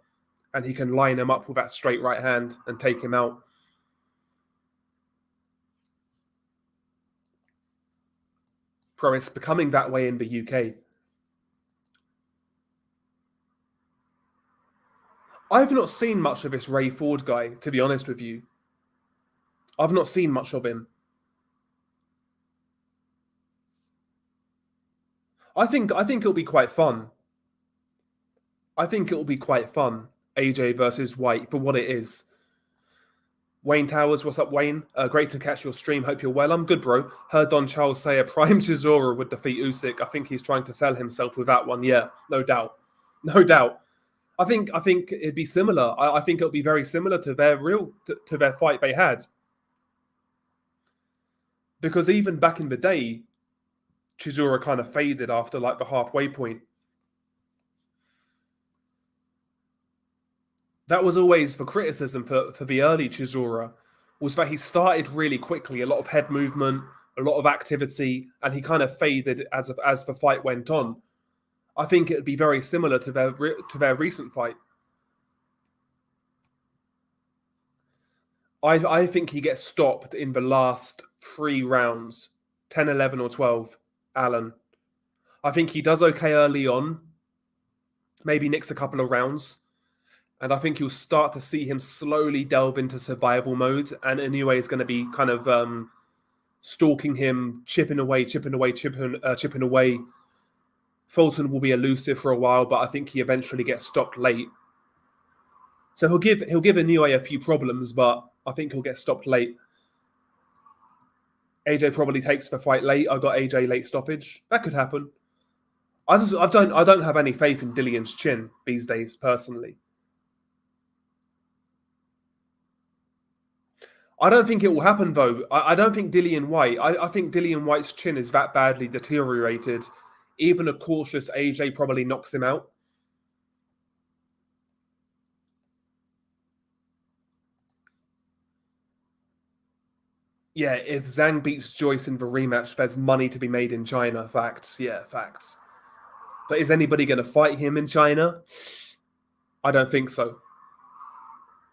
and he can line him up with that straight right hand and take him out. Bro, it's becoming that way in the UK. I've not seen much of this Ray Ford guy, to be honest with you. I've not seen much of him. I think it'll be quite fun. I think it'll be quite fun. AJ versus White for what it is. Wayne Towers, what's up, Wayne? Great to catch your stream. Hope you're well. I'm good, bro. Heard Don Charles say a prime Chisora would defeat Usyk. I think he's trying to sell himself with that one. Yeah, no doubt, no doubt. I think it'd be similar. I think it'll be very similar to their fight they had. Because even back in the day, Chisora kind of faded after like the halfway point. That was always the criticism for the early Chisora, was that he started really quickly, a lot of head movement, a lot of activity, and he kind of faded as the fight went on. I think it would be very similar to their recent fight. I think he gets stopped in the last 3 rounds, 10, 11, or 12, Alan. I think he does okay early on, maybe nicks a couple of rounds, and I think you'll start to see him slowly delve into survival mode, and Inoue is going to be kind of stalking him, chipping away. Fulton will be elusive for a while, but I think he eventually gets stopped late. So he'll give Inoue a few problems, but I think he'll get stopped late. AJ probably takes the fight late. I got AJ late stoppage. That could happen. I don't have any faith in Dillian's chin these days, personally. I don't think it will happen though. I don't think Dillian White. I think Dillian White's chin is that badly deteriorated. Even a cautious AJ probably knocks him out. Yeah, if Zhang beats Joyce in the rematch, there's money to be made in China. Facts. Yeah, facts. But is anybody going to fight him in China? I don't think so.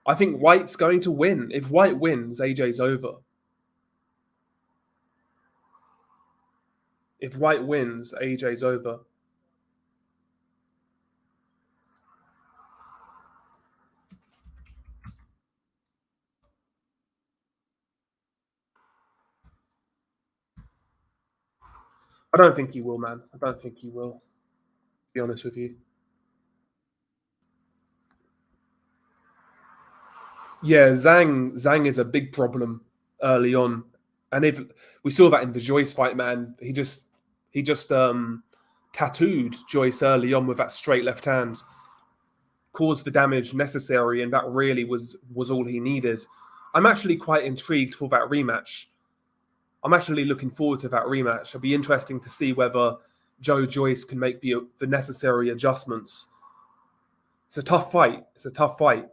I think White's going to win. If White wins, AJ's over. If White wins, AJ's over. I don't think he will, man. I don't think he will, to be honest with you. Yeah, Zhang is a big problem early on. And if we saw that in the Joyce fight, man, he just tattooed Joyce early on with that straight left hand, caused the damage necessary, and that really was all he needed. I'm actually quite intrigued for that rematch. I'm actually looking forward to that rematch. It'll be interesting to see whether Joe Joyce can make the necessary adjustments. It's a tough fight. It's a tough fight.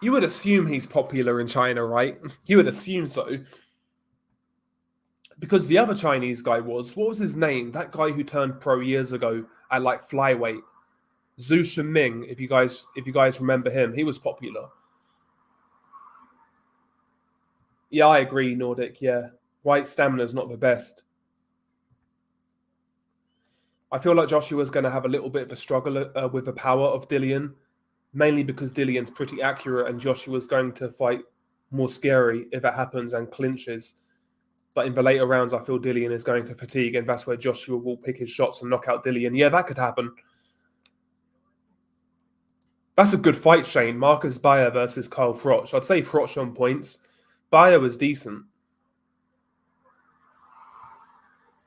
You would assume he's popular in China, right? You would assume so. Because the other Chinese guy was, what was his name? That guy who turned pro years ago at like flyweight. Zhu Shiming, if you guys remember him, he was popular. Yeah, I agree, Nordic, yeah. White stamina's not the best. I feel like Joshua's going to have a little bit of a struggle with the power of Dillian, mainly because Dillian's pretty accurate and Joshua's going to fight more scary if that happens and clinches. But in the later rounds, I feel Dillian is going to fatigue, and that's where Joshua will pick his shots and knock out Dillian. Yeah, that could happen. That's a good fight, Shane. Marcus Bayer versus Kyle Froch. I'd say Froch on points. Bayer was decent.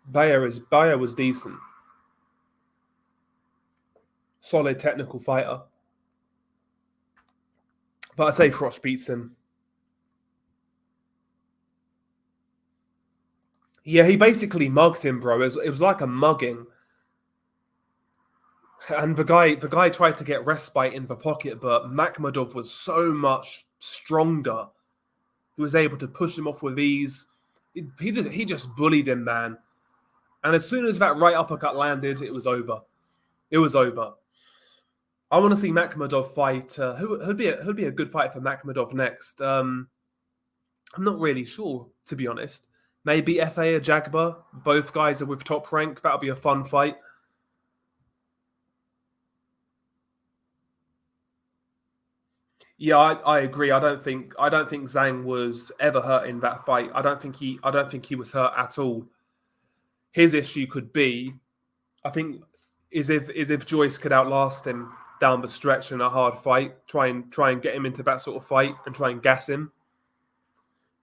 Bayer was decent. Solid technical fighter. But I'd say Froch beats him. Yeah, he basically mugged him, bro. It was like a mugging. And the guy tried to get respite in the pocket, but Makhmadov was so much stronger. He was able to push him off with ease. He just bullied him, man. And as soon as that right uppercut landed, it was over. It was over. I want to see Makhmadov fight. Who'd be a good fight for Makhmadov next? I'm not really sure, to be honest. Maybe Fa or Jagba. Both guys are with top rank. That'll be a fun fight. Yeah, I agree. I don't think Zhang was ever hurt in that fight. I don't think he was hurt at all. His issue could be, I think, is if Joyce could outlast him down the stretch in a hard fight, try and get him into that sort of fight and try and gas him.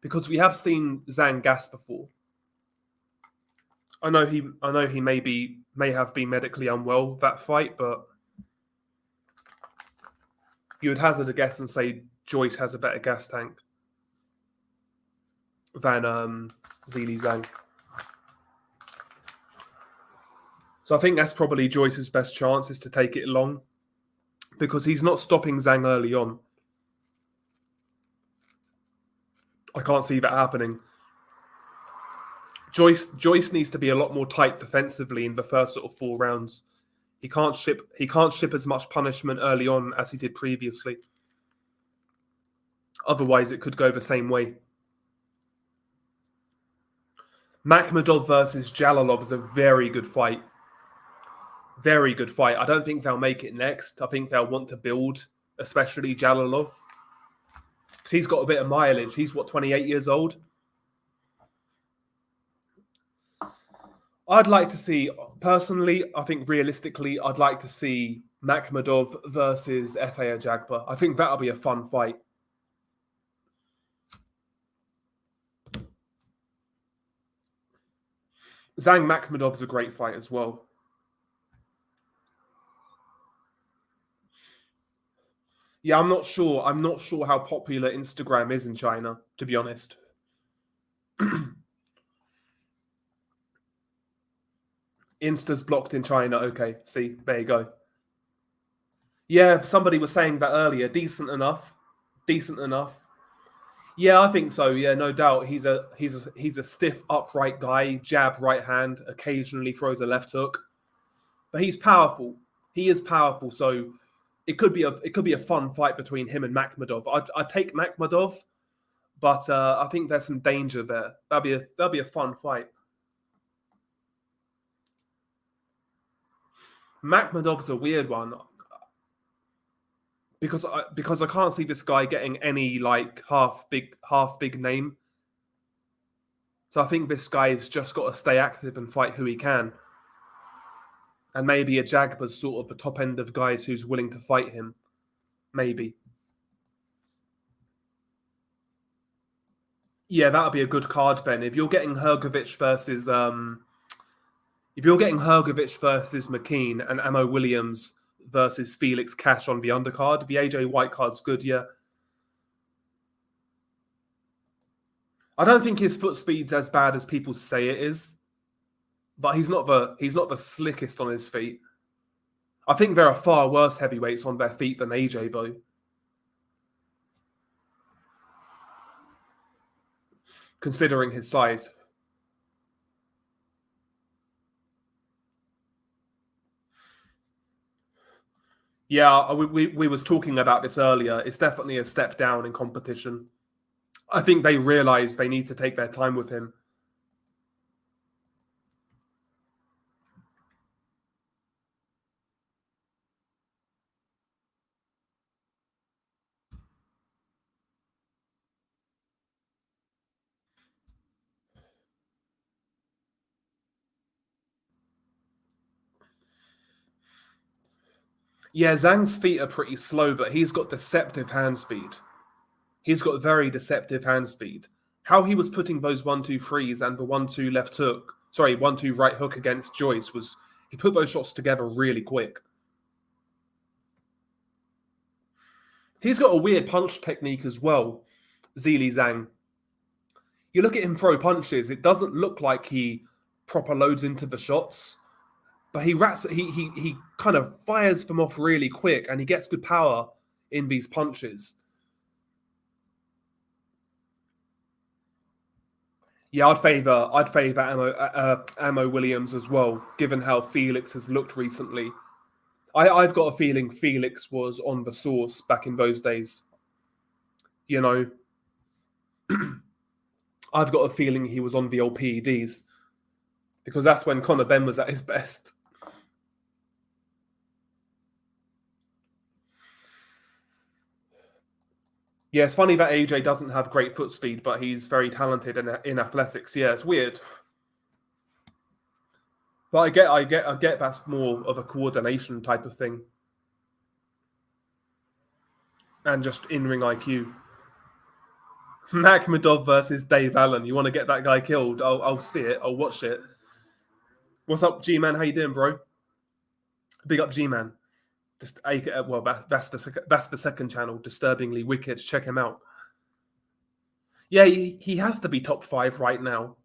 Because we have seen Zhang gas before. I know he may have been medically unwell that fight, but you would hazard a guess and say Joyce has a better gas tank than Zili Zhang. So I think that's probably Joyce's best chance is to take it long because he's not stopping Zhang early on. I can't see that happening. Joyce needs to be a lot more tight defensively in the first sort of 4 rounds. He can't ship as much punishment early on as he did previously. Otherwise, it could go the same way. Makhmadov versus Jalalov is a very good fight. Very good fight. I don't think they'll make it next. I think they'll want to build, especially Jalalov, because he's got a bit of mileage. He's 28 years old. I'd like to see, personally, I think realistically, I'd like to see Makhmadov versus Fa Jagba. I think that'll be a fun fight. Zhang Makhmadov's a great fight as well. Yeah, I'm not sure. I'm not sure how popular Instagram is in China, to be honest. Insta's blocked in China. Okay, see, there you go. Yeah, somebody was saying that earlier. Decent enough. Decent enough. Yeah, I think so. Yeah, no doubt. He's a stiff, upright guy. Jab, right hand. Occasionally throws a left hook, but he's powerful. He is powerful. So it could be a fun fight between him and Makhmudov. I'd take Makhmudov, but I think there's some danger there. That'd be a fun fight. Makhmudov's a weird one because I can't see this guy getting any like half big name. So I think this guy's just got to stay active and fight who he can. And maybe a Jagba's sort of the top end of guys who's willing to fight him. Maybe. Yeah, that'll be a good card then. If you're getting Hergovich versus McKean and Ammo Williams versus Felix Cash on the undercard, the AJ White card's good, yeah. I don't think his foot speed's as bad as people say it is, but he's not the slickest on his feet. I think there are far worse heavyweights on their feet than AJ though. Considering his size. Yeah, we was talking about this earlier. It's definitely a step down in competition. I think they realize they need to take their time with him. Yeah, Zhang's feet are pretty slow, but he's got deceptive hand speed. He's got very deceptive hand speed. How he was putting those 1-2-3s and the 1-2 left hook, sorry, 1-2 right hook against Joyce was he put those shots together really quick. He's got a weird punch technique as well, Zili Zhang. You look at him throw punches, it doesn't look like he proper loads into the shots, but he kind of fires them off really quick and he gets good power in these punches. Yeah, I'd favour Ammo Williams as well, given how Felix has looked recently. I've got a feeling Felix was on the sauce back in those days. You know, I've got a feeling he was on the old PEDs because that's when Conor Benn was at his best. Yeah, it's funny that AJ doesn't have great foot speed, but he's very talented in athletics. Yeah, it's weird. But I get that's more of a coordination type of thing and just in-ring IQ. Makhmudov versus Dave Allen. You want to get that guy killed? I'll see it. I'll watch it. What's up, G-Man? How you doing, bro? Big up, G-Man. Just well, that's the second channel. Disturbingly Wicked. Check him out. Yeah, he has to be top 5 right now.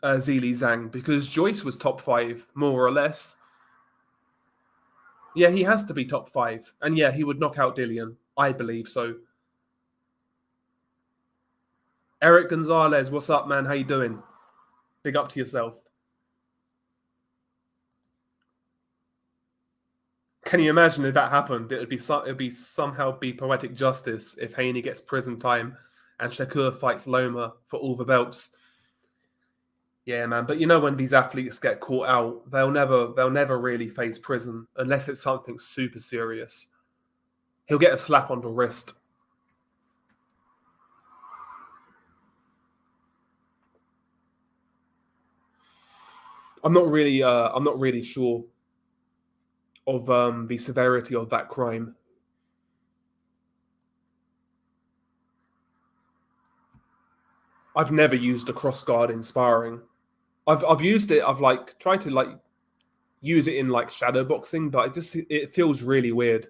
Zili Zhang, because Joyce was top 5 more or less. Yeah, he has to be top 5, and yeah, he would knock out Dillian. I believe so. Eric Gonzalez, what's up, man? How you doing? Big up to yourself. Can you imagine if that happened? It'd be somehow be poetic justice if Haney gets prison time and Shakur fights Loma for all the belts. Yeah, man. But you know when these athletes get caught out, they'll never really face prison unless it's something super serious. He'll get a slap on the wrist. I'm not really sure of the severity of that crime. I've never used a cross guard in sparring. I've used it. I've like tried to like use it in like shadow boxing, but it feels really weird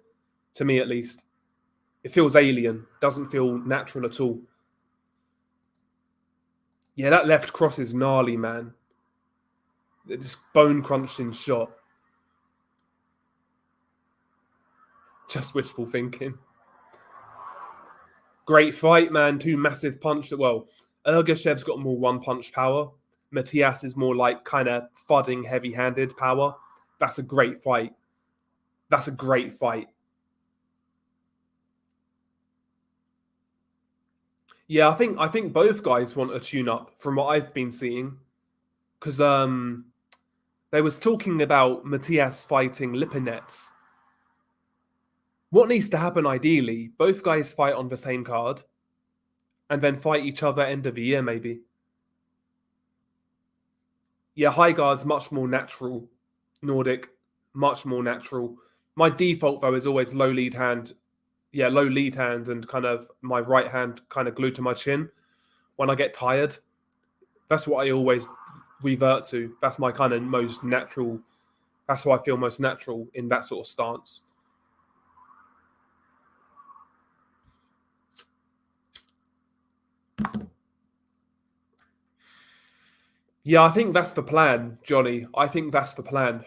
to me at least. It feels alien. Doesn't feel natural at all. Yeah, that left cross is gnarly, man. It just bone crunching shot. Just wishful thinking. Great fight, man. Two massive punches. Well, Ergashev's got more one punch power. Matias is more like kind of fudding, heavy handed power. That's a great fight. That's a great fight. Yeah, I think both guys want a tune up from what I've been seeing. Because they was talking about Matias fighting Lipinets. What needs to happen ideally? Both guys fight on the same card, and then fight each other end of the year, maybe. Yeah, high guard's much more natural. Nordic, much more natural. My default though is always low lead hand. Yeah, low lead hand and kind of my right hand kind of glued to my chin when I get tired. That's what I always revert to. That's my kind of most natural. That's how I feel most natural in that sort of stance. Yeah, I think that's the plan, Johnny. I think that's the plan.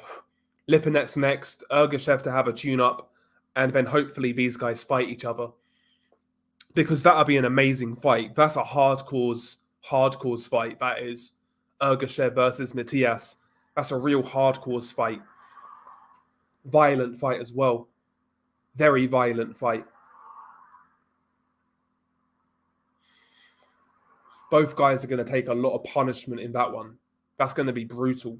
Lipinets next, Ergashev to have a tune-up, and then hopefully these guys fight each other. Because that'll be an amazing fight. That's a hardcore fight, that is. Ergashev versus Matias. That's a real hardcore fight. Violent fight as well. Very violent fight. Both guys are going to take a lot of punishment in that one. That's going to be brutal.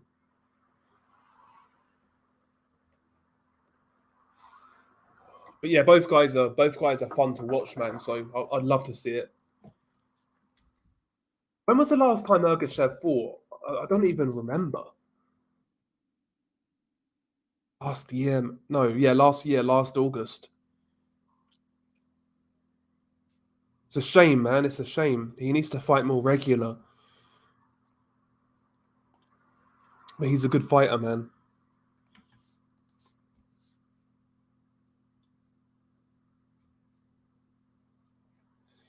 But yeah, both guys are fun to watch, man. So I'd love to see it. When was the last time Ergashev fought? I don't even remember. Last year? No, yeah, last year, last August. It's a shame, man. It's a shame. He needs to fight more regular. But he's a good fighter, man.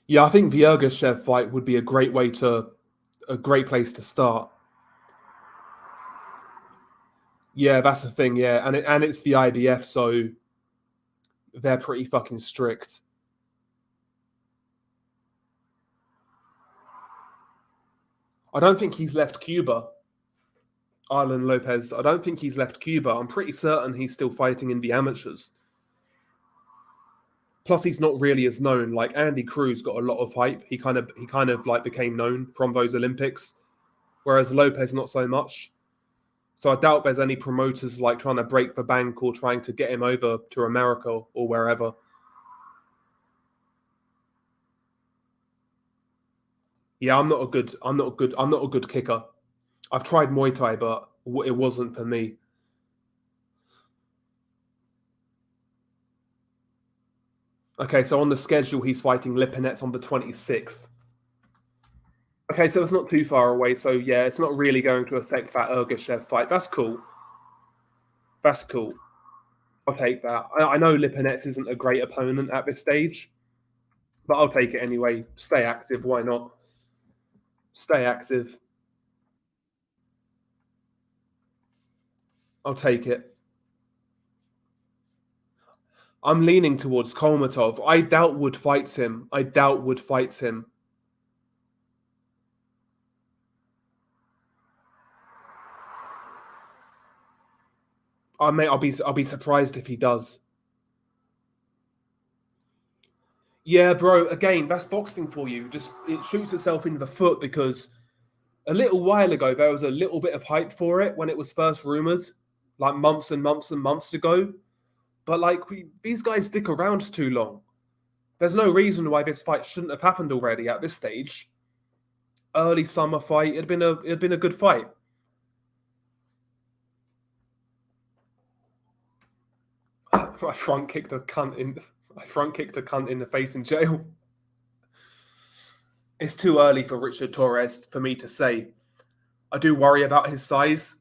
Yeah, I think the Ergashev fight would be a great place to start. Yeah, that's the thing. Yeah, and it's the IBF, so they're pretty fucking strict. I don't think he's left Cuba. Arlen Lopez. I don't think he's left Cuba. I'm pretty certain he's still fighting in the amateurs. Plus, he's not really as known. Like Andy Cruz got a lot of hype. He kind of like became known from those Olympics, whereas Lopez not so much. So I doubt there's any promoters like trying to break the bank or trying to get him over to America or wherever. Yeah, I'm not a good kicker. I've tried Muay Thai, but it wasn't for me. Okay, so on the schedule, he's fighting Lipinets on the 26th. Okay, so it's not too far away. So yeah, it's not really going to affect that Ergashev fight. That's cool. That's cool. I'll take that. I know Lipinets isn't a great opponent at this stage, but I'll take it anyway. Stay active. Why not? Stay active. I'll take it. I'm leaning towards Kolmatov. I doubt Wood fights him. I'll be surprised if he does. Yeah, bro. Again, that's boxing for you. Just it shoots itself in the foot because a little while ago there was a little bit of hype for it when it was first rumored, like months and months and months ago. But like these guys stick around too long. There's no reason why this fight shouldn't have happened already at this stage. Early summer fight. It'd been a good fight. I front kicked a cunt in the face in jail. It's too early for Richard Torres for me to say. I do worry about his size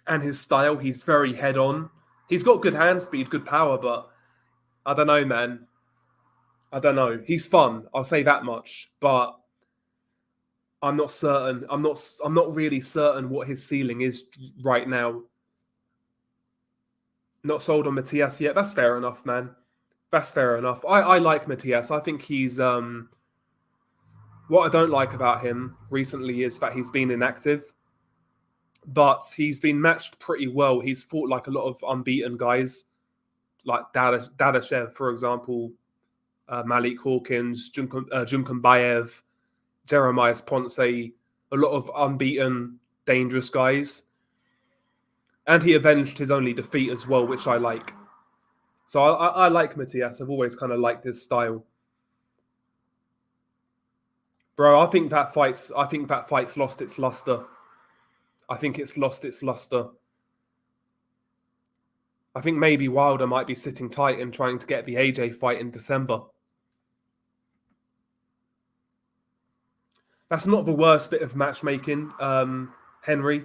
and his style. He's very head on. He's got good hand speed, good power, but I don't know, man. I don't know. He's fun. I'll say that much. But I'm not certain. I'm not really certain what his ceiling is right now. Not sold on Matias yet. That's fair enough, man. That's fair enough. I like Matias. I think he's what I don't like about him recently is that he's been inactive, but he's been matched pretty well. He's fought like a lot of unbeaten guys, like Dadashev, for example, Malik Hawkins, Junkanbayev, Jeremiah Ponce, a lot of unbeaten, dangerous guys. And he avenged his only defeat as well, which I like. So I like Matias. I've always kind of liked his style. Bro, I think that fight's lost its luster. I think it's lost its luster. I think maybe Wilder might be sitting tight and trying to get the AJ fight in December. That's not the worst bit of matchmaking, Henry.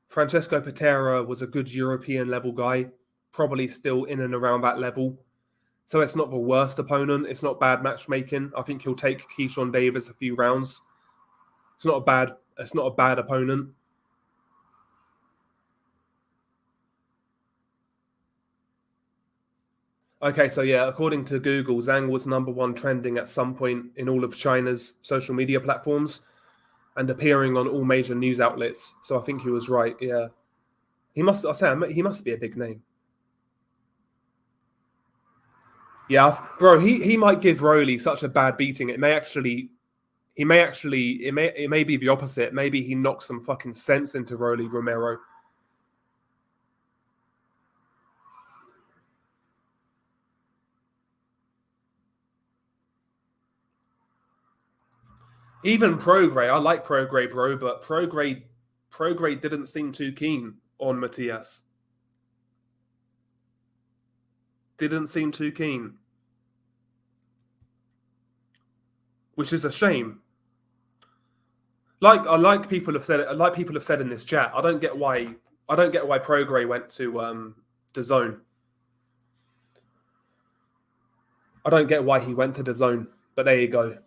Francesco Patera was a good European level guy, probably still in and around that level. So it's not the worst opponent. It's not bad matchmaking. I think he'll take Keyshawn Davis a few rounds. It's not a bad opponent. Okay, so yeah, according to Google, Zhang was #1 trending at some point in all of China's social media platforms and appearing on all major news outlets. So I think he was right. Yeah, he must be a big name. Yeah, bro, he might give Rowley such a bad beating. It may be the opposite. Maybe he knocks some fucking sense into Rowley Romero. Even Prograis, I like Prograis, bro, but Prograis didn't seem too keen on Matias. Didn't seem too keen, which is a shame. Like people have said in this chat. I don't get why Prograis went to DAZN. I don't get why he went to DAZN, but there you go.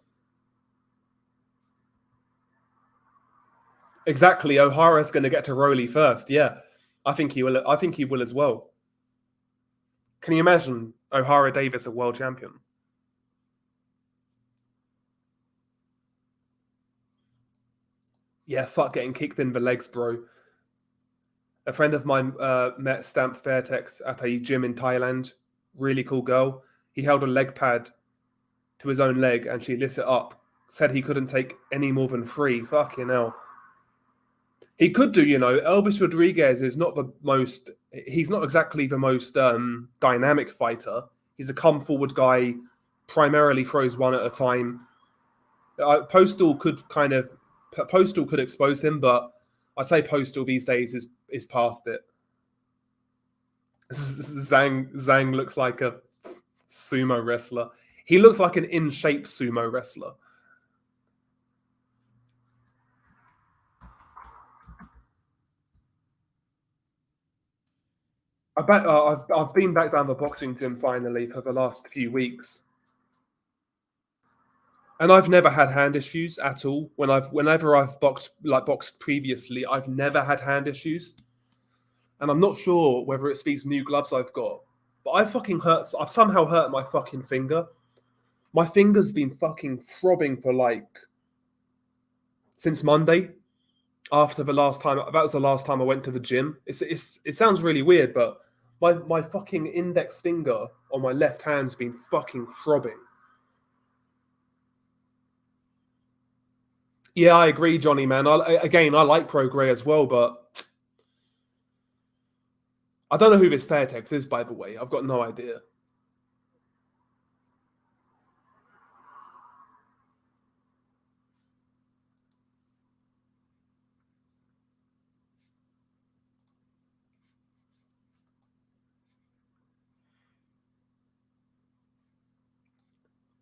Exactly, O'Hara's going to get to Rowley first. Yeah, I think he will. I think he will as well. Can you imagine O'Hara Davis a world champion? Yeah, fuck getting kicked in the legs, bro. A friend of mine met Stamp Fairtex at a gym in Thailand. Really cool girl. He held a leg pad to his own leg and she lit it up. Said he couldn't take any more than 3. Fucking hell. He could do, Elvis Rodriguez is not the most, he's not exactly the most dynamic fighter. He's a come forward guy, primarily throws one at a time. Postal could expose him, but I'd say Postal these days is past it. Zhang looks like a sumo wrestler. He looks like an in shape sumo wrestler. I've been back down the boxing gym finally for the last few weeks, and I've never had hand issues at all. Whenever I've boxed previously, I've never had hand issues, and I'm not sure whether it's these new gloves I've got, but I've somehow hurt my fucking finger. My finger's been fucking throbbing for since Monday. After the last time, that was the last time I went to the gym. It sounds really weird, but my fucking index finger on my left hand's been fucking throbbing. Yeah, I agree, Johnny, man. I like Prograis as well, but I don't know who this Fairtex is, by the way. I've got no idea.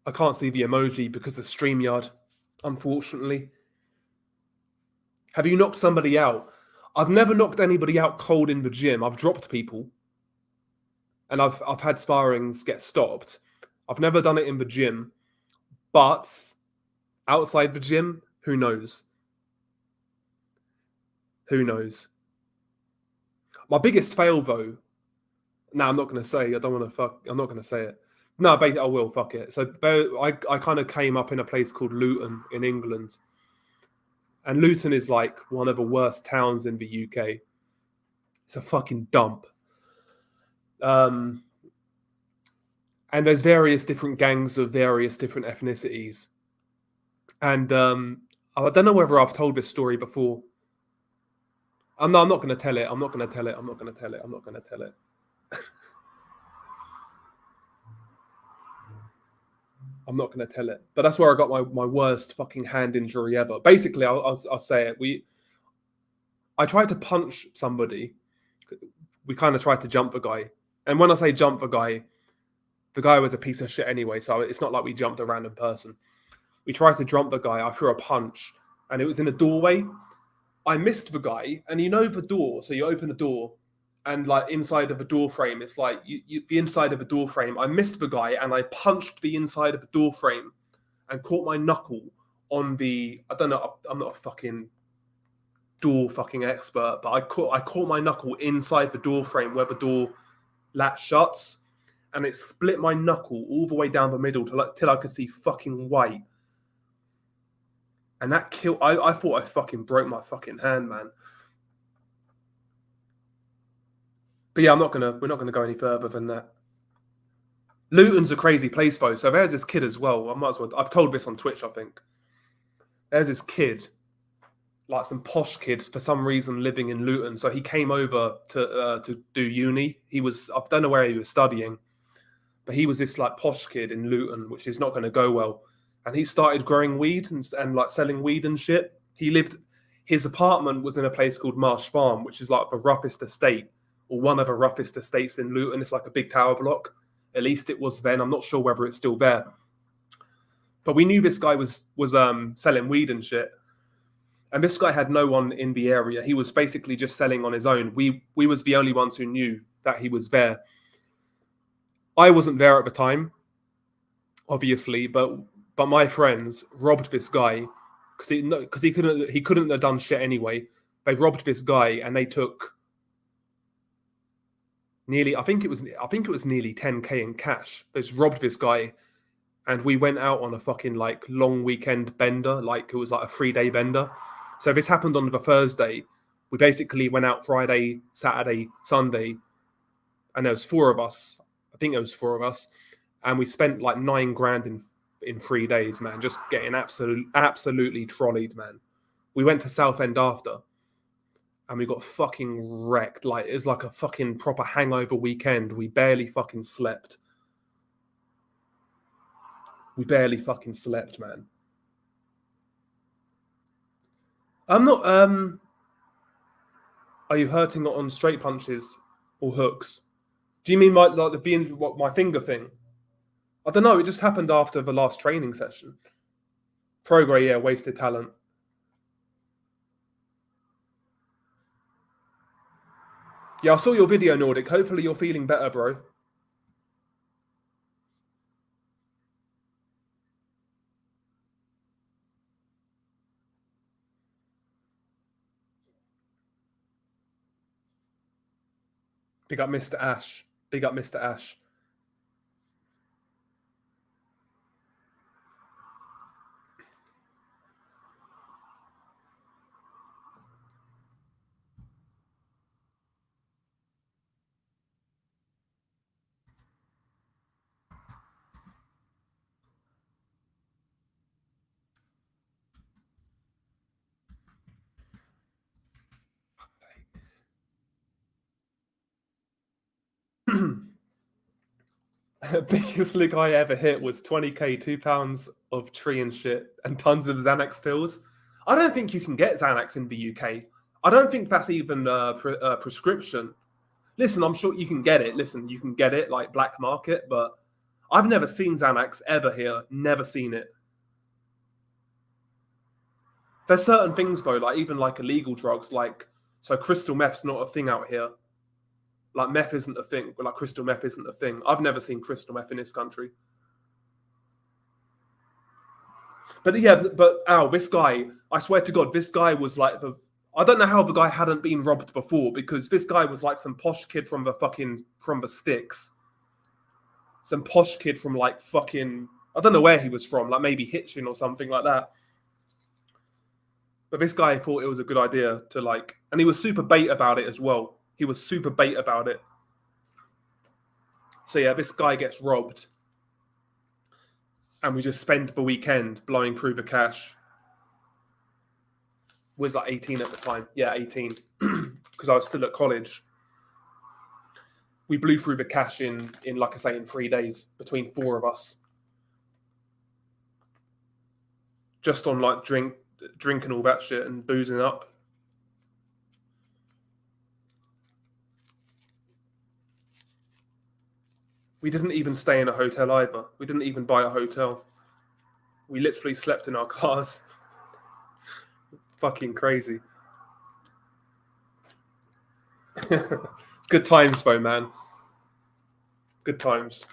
I can't see the emoji because of StreamYard, unfortunately. Have you knocked somebody out? I've never knocked anybody out cold in the gym. I've dropped people, and I've had sparrings get stopped. I've never done it in the gym, but outside the gym, who knows? Who knows? My biggest fail, though. No, I'm not going to say. I don't want to fuck. I'm not going to say it. No, I will. Fuck it. So I kind of came up in a place called Luton in England, and Luton is like one of the worst towns in the UK. It's a fucking dump. Um, and there's various different gangs of various different ethnicities. And I don't know whether I've told this story before. No, I'm not going to tell it. I'm not going to tell it. I'm not going to tell it. I'm not going to tell it. I'm not going to tell it. But that's where I got my worst fucking hand injury ever. Basically, I'll say it. I tried to punch somebody. We kind of tried to jump the guy. And when I say jump the guy was a piece of shit anyway. So it's not like we jumped a random person. We tried to jump the guy. I threw a punch, and it was in a doorway. I missed the guy, and you know the door. So you open the door, and like inside of the door frame, it's like the inside of the door frame. I missed the guy, and I punched the inside of the door frame, and caught my knuckle on the. I don't know. I'm not a fucking door fucking expert, but I caught my knuckle inside the door frame where the door latch shuts, and it split my knuckle all the way down the middle till I could see fucking white. And that killed. I thought I fucking broke my fucking hand, man. But yeah, we're not gonna go any further than that. Luton's a crazy place, though. So there's this kid as well. I might as well. I've told this on Twitch, I think. There's this kid, like some posh kid, for some reason living in Luton. So he came over to do uni. I don't know where he was studying, but he was this like posh kid in Luton, which is not going to go well. And he started growing weed and like selling weed and shit. His apartment was in a place called Marsh Farm, which is like the roughest estate, or one of the roughest estates in Luton. It's like a big tower block. At least it was then. I'm not sure whether it's still there. But we knew this guy was selling weed and shit. And this guy had no one in the area. He was basically just selling on his own. We was the only ones who knew that he was there. I wasn't there at the time, obviously, but my friends robbed this guy because he couldn't have done shit anyway. They robbed this guy and they took nearly I think it was nearly 10k in cash. They just robbed this guy, and we went out on a fucking like long weekend bender, like it was like a 3-day bender. So this happened on the Thursday. We basically went out Friday, Saturday, Sunday, and there was 4 of us. I think there was 4 of us, and we spent like 9 grand in 3 days, man, just getting absolutely trolleyed, man. We went to Southend after, and we got fucking wrecked. Like, it was like a fucking proper hangover weekend. We barely fucking slept. Man. I'm not. Are you hurting on straight punches or hooks? Do you mean like my finger thing? I don't know. It just happened after the last training session. Progress, yeah, wasted talent. Yeah, I saw your video, Nordic. Hopefully you're feeling better, bro. Big up Mr. Ash. Big up Mr. Ash. Biggest lick I ever hit was 20k, £2 of tree and shit, and tons of Xanax pills. I don't think you can get Xanax in the UK. I don't think that's even a prescription. Listen, I'm sure you can get it. Listen, you can get it like black market, but I've never seen Xanax ever here. Never seen it. There's certain things though, like even like illegal drugs, like so crystal meth's not a thing out here. Like meth isn't a thing, but like crystal meth isn't a thing. I've never seen crystal meth in this country. But yeah, but Al, this guy, I swear to God, this guy was like I don't know how the guy hadn't been robbed before, because this guy was like some posh kid from the sticks. Some posh kid from like fucking, I don't know where he was from, like maybe Hitchin or something like that. But this guy thought it was a good idea to like, and he was super bait about it as well. He was super bait about it. So yeah, this guy gets robbed, and we just spend the weekend blowing through the cash. Was like 18 at the time. Yeah, 18, because I was still at college. We blew through the cash in like I say, in 3 days between four of us, just on like drinking all that shit and boozing up. We didn't even stay in a hotel either. We didn't even buy a hotel. We literally slept in our cars. Fucking crazy. Good times though, man. Good times.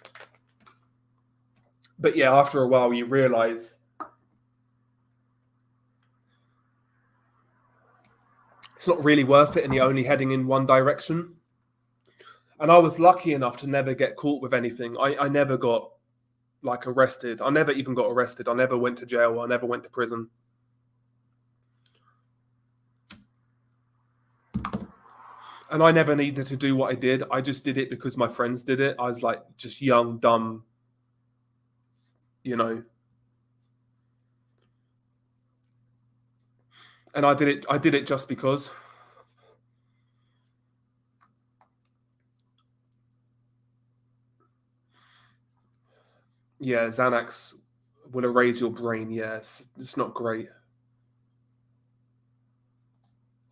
But yeah, after a while you realise it's not really worth it, and you're only heading in one direction. And I was lucky enough to never get caught with anything. I never got like arrested. I never even got arrested. I never went to jail. I never went to prison. And I never needed to do what I did. I just did it because my friends did it. I was like just young, dumb, you know. And I did it just because. Yeah, Xanax will erase your brain. Yes, it's not great.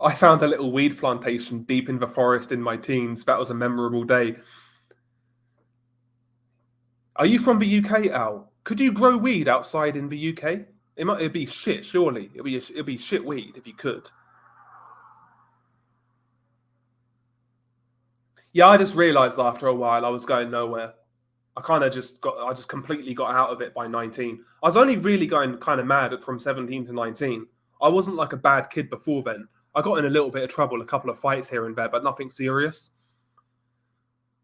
I found a little weed plantation deep in the forest in my teens. That was a memorable day. Are you from the UK, Al? Could you grow weed outside in the UK? It'd be shit, surely. It'd be shit weed if you could. Yeah, I just realised after a while I was going nowhere. I just completely got out of it by 19. I was only really going kind of mad from 17 to 19. I wasn't like a bad kid before then. I got in a little bit of trouble, a couple of fights here and there, but nothing serious.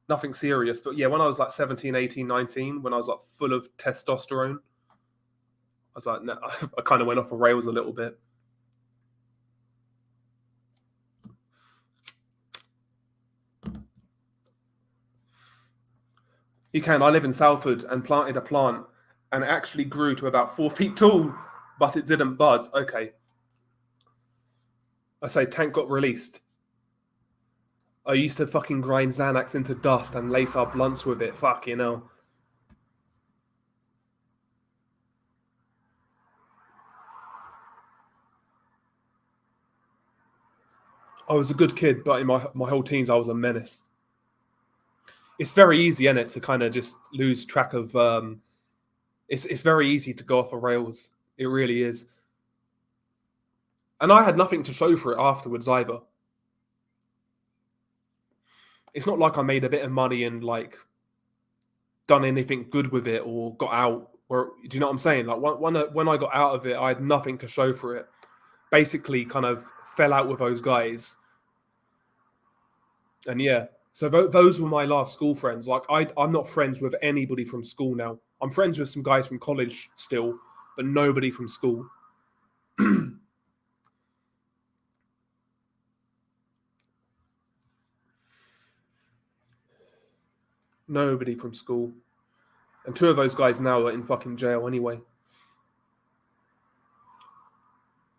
Nothing serious. But yeah, when I was like 17, 18, 19, when I was like full of testosterone, I was like, no, I kind of went off the rails a little bit. You can. I live in Salford and planted a plant, and it actually grew to about 4 feet tall, but it didn't bud. Okay. I say tank got released. I used to fucking grind Xanax into dust and lace our blunts with it. Fuck, you know. I was a good kid, but in my whole teens, I was a menace. It's very easy, isn't it, to kind of just lose track of. It's very easy to go off the rails. It really is. And I had nothing to show for it afterwards either. It's not like I made a bit of money and like done anything good with it or got out. Or do you know what I'm saying? Like when I got out of it, I had nothing to show for it. Basically, kind of fell out with those guys. And yeah, so those were my last school friends. Like I'm not friends with anybody from school now. I'm friends with some guys from college still, but nobody from school. Nobody from school. And two of those guys now are in fucking jail anyway.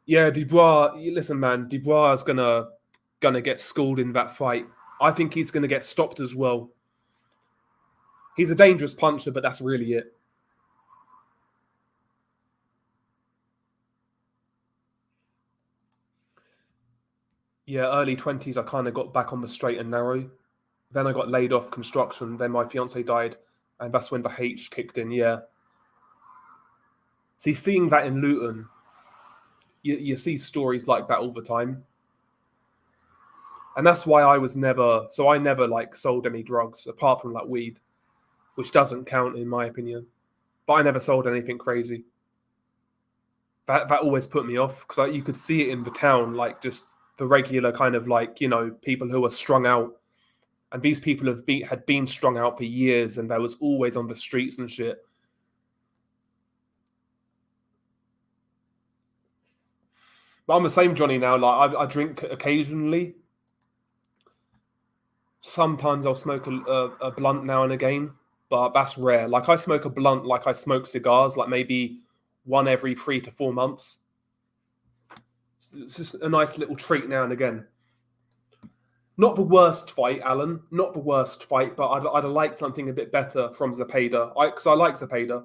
Yeah, Dubois. Listen, man, Dubois is gonna get schooled in that fight. I think he's gonna get stopped as well. He's a dangerous puncher, but that's really it. Yeah, early 20s, I kind of got back on the straight and narrow. Then I got laid off construction. Then my fiance died, and that's when the H kicked in. Yeah. See, seeing that in Luton, you see stories like that all the time. And that's why I never like sold any drugs apart from like weed, which doesn't count in my opinion. But I never sold anything crazy. That always put me off because like, you could see it in the town, like just the regular kind of like people who are strung out, and these people had been strung out for years, and they was always on the streets and shit. But I'm the same Johnny now. Like I drink occasionally. Sometimes I'll smoke a blunt now and again, but that's rare. Like I smoke a blunt like I smoke cigars, like maybe one every 3 to 4 months. It's just a nice little treat now and again. Not the worst fight, Alan. Not the worst fight, but I'd have liked something a bit better from Zepeda. Because I like Zepeda.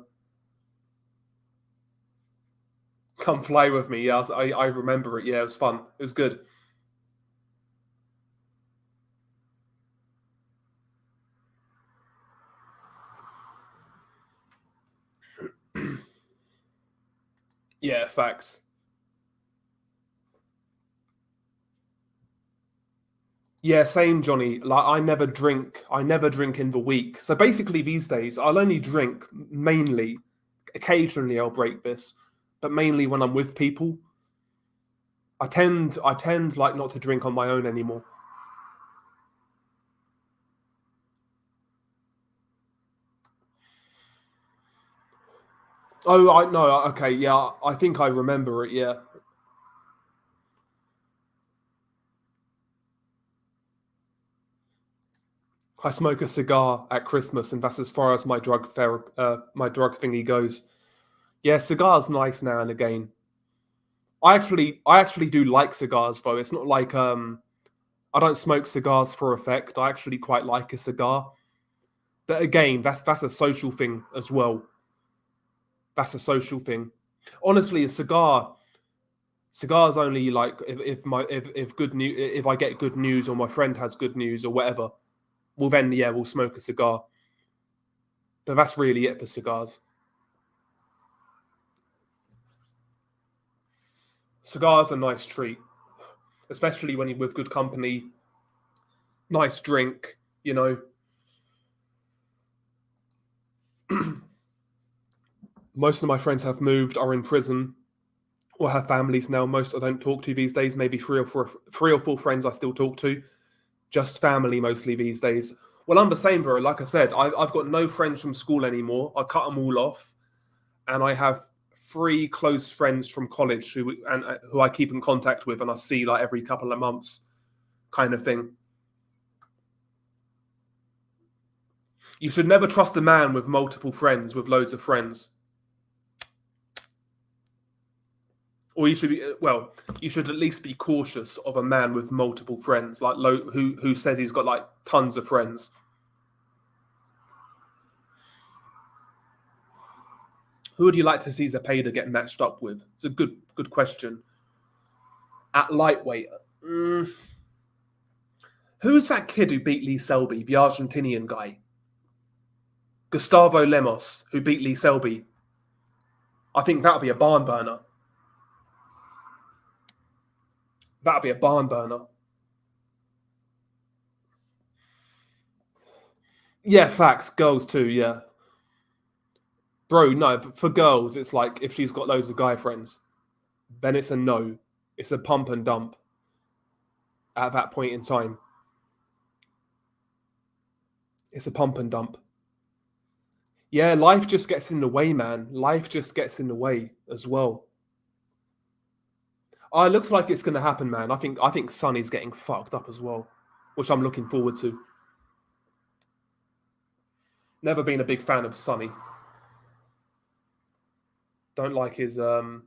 Come fly with me. Yeah, I remember it. Yeah, it was fun. It was good. Yeah, facts. Yeah, same, Johnny. Like I never drink. I never drink in the week. So basically, these days, I'll only drink mainly. Occasionally, I'll break this, but mainly when I'm with people. I tend like not to drink on my own anymore. Oh, I no, okay, yeah, I think I remember it. Yeah, I smoke a cigar at Christmas, and that's as far as my drug thingy goes. Yeah, cigars nice now and again. I actually do like cigars though. It's not like I don't smoke cigars for effect. I actually quite like a cigar. But again, that's a social thing as well. That's a social thing. Honestly, cigars only like if good news if I get good news or my friend has good news or whatever. Well then yeah, we'll smoke a cigar. But that's really it for cigars. Cigars are a nice treat, especially when you're with good company, nice drink, you know. Most of my friends have moved, are in prison, or have families now. Most I don't talk to these days. Maybe three or four friends I still talk to. Just family mostly these days. Well, I'm the same, bro. Like I said, I've got no friends from school anymore. I cut them all off, and I have three close friends from college who I keep in contact with, and I see like every couple of months, kind of thing. You should never trust a man with multiple friends, with loads of friends. Or you should be well. You should at least be cautious of a man with multiple friends, like who says he's got like tons of friends. Who would you like to see Zepeda get matched up with? It's a good question. At lightweight, who's that kid who beat Lee Selby, the Argentinian guy? Gustavo Lemos, who beat Lee Selby. I think that'll be a barn burner. That'll be a barn burner. Yeah, facts. Girls too. Yeah, bro. No, for girls, it's like if she's got loads of guy friends, then it's a no. It's a pump and dump at that point in time. It's a pump and dump. Yeah, life just gets in the way, man. Life just gets in the way as well. Oh, it looks like it's going to happen, man. I think Sonny's getting fucked up as well, which I'm looking forward to. Never been a big fan of Sonny. Don't like his don't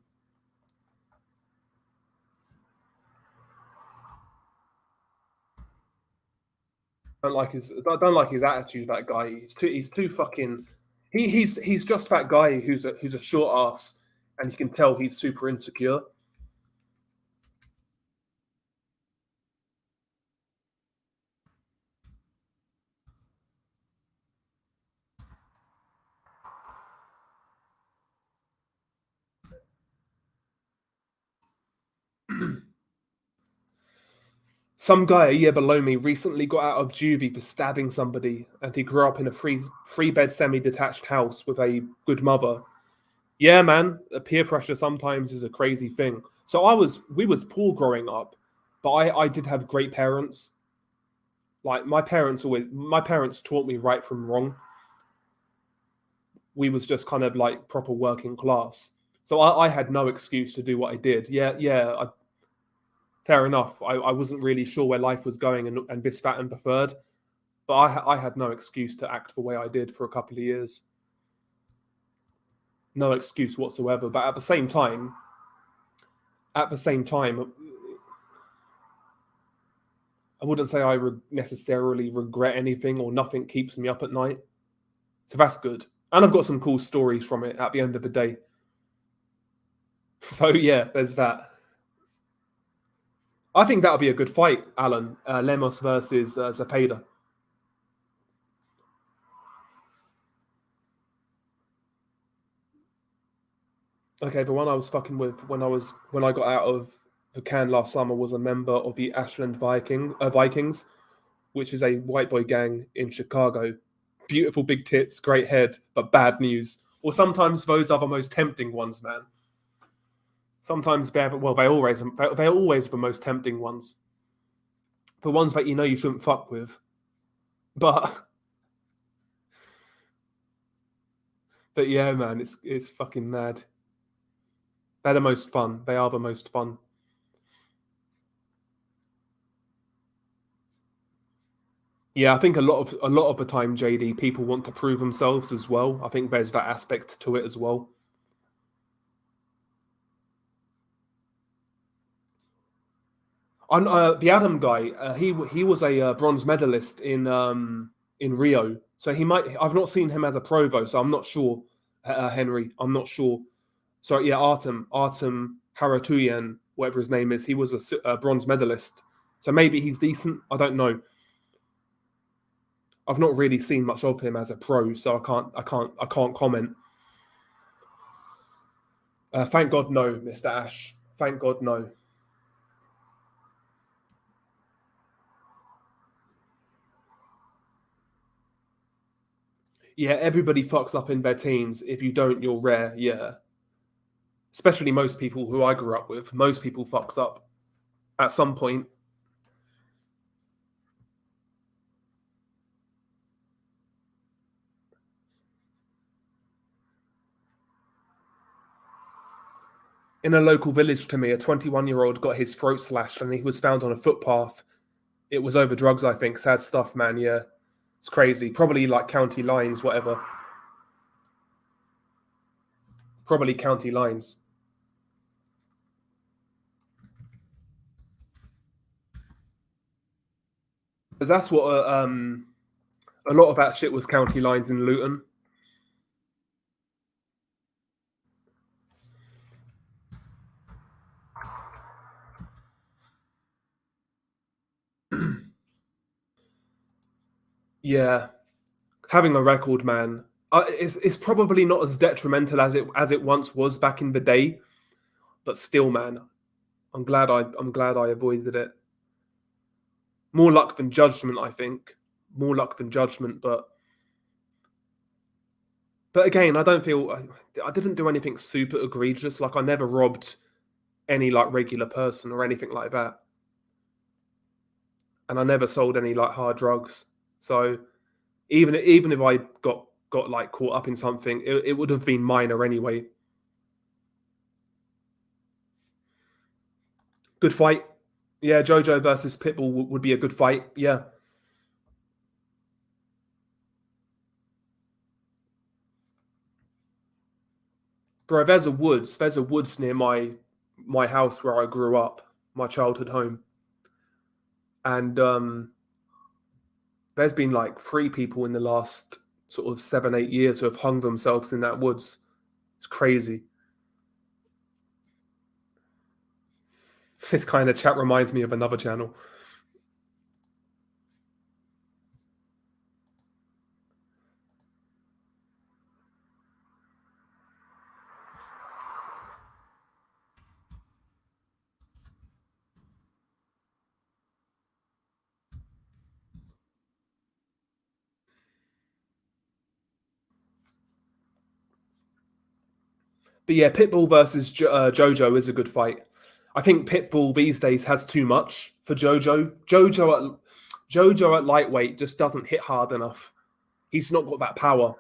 like his attitude. That guy. He's too fucking. He's just that guy who's a short ass, and you can tell he's super insecure. Some guy a year below me recently got out of juvie for stabbing somebody, and he grew up in a three bed semi detached house with a good mother. Yeah, man. Peer pressure sometimes is a crazy thing. So we was poor growing up, but I did have great parents. Like my parents taught me right from wrong. We was just kind of like proper working class. So I had no excuse to do what I did. Fair enough. I wasn't really sure where life was going and this, that, and the third. But I had no excuse to act the way I did for a couple of years. No excuse whatsoever. But at the same time, I wouldn't say necessarily regret anything or nothing keeps me up at night. So that's good. And I've got some cool stories from it at the end of the day. So yeah, there's that. I think that'll be a good fight, Alan. Lemos versus Zapata. Okay, the one I was fucking with when I got out of the can last summer was a member of the Ashland Vikings, which is a white boy gang in Chicago. Beautiful big tits, great head, but bad news. Or sometimes those are the most tempting ones, man. Sometimes they're always the most tempting ones. The ones that you know you shouldn't fuck with. But but yeah, man, it's fucking mad. They're the most fun. They are the most fun. Yeah, I think a lot of the time, JD, people want to prove themselves as well. I think there's that aspect to it as well. The Adam guy, he was a bronze medalist in Rio, so he might. I've not seen him as a pro though, so I'm not sure. Henry, I'm not sure. So yeah, Artem Haratuyan, whatever his name is, he was a bronze medalist. So maybe he's decent. I don't know. I've not really seen much of him as a pro, so I can't comment. Thank God, no, Mr. Ash. Thank God, no. Yeah, everybody fucks up in their teens. If you don't, you're rare. Yeah, especially most people who I grew up with. Most people fucks up at some point. In a local village to me, a 21-year-old got his throat slashed and he was found on a footpath. It was over drugs, I think. Sad stuff, man. Yeah, it's crazy. Probably like county lines, whatever. Probably county lines. But that's what a lot of that shit was county lines in Luton. Yeah, having a record, man, it's probably not as detrimental as it once was back in the day, but still, man, I'm glad I avoided it. More luck than judgment, I think. More luck than judgment, but again, I don't feel I didn't do anything super egregious. Like I never robbed any like regular person or anything like that, and I never sold any like hard drugs. So even if I got like caught up in something, it would have been minor anyway. Good fight. Yeah, Jojo versus Pitbull would be a good fight. Yeah, bro. There's a woods near my house where I grew up, my childhood home, and there's been like three people in the last sort of 7 8 years who have hung themselves in that woods. It's crazy. This kind of chat reminds me of another channel. But yeah, Pitbull versus Jojo is a good fight. I think Pitbull these days has too much for Jojo. Jojo at lightweight just doesn't hit hard enough. He's not got that power.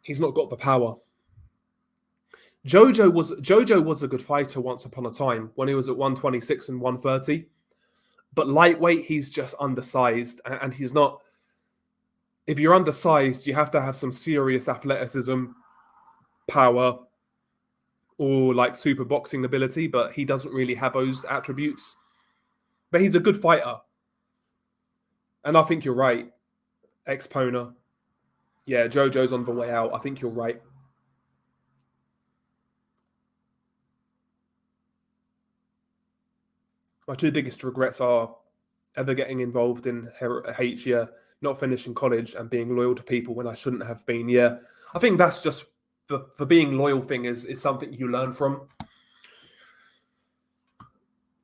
He's not got the power. Jojo was a good fighter once upon a time when he was at 126 and 130. But lightweight, he's just undersized, and he's not. If you're undersized, you have to have some serious athleticism, power, or like super boxing ability. But he doesn't really have those attributes. But he's a good fighter, and I think you're right, Expona. Yeah, Jojo's on the way out. I think you're right. My two biggest regrets are ever getting involved in H, yeah, not finishing college and being loyal to people when I shouldn't have been. Yeah, I think that's just the being loyal thing is something you learn from.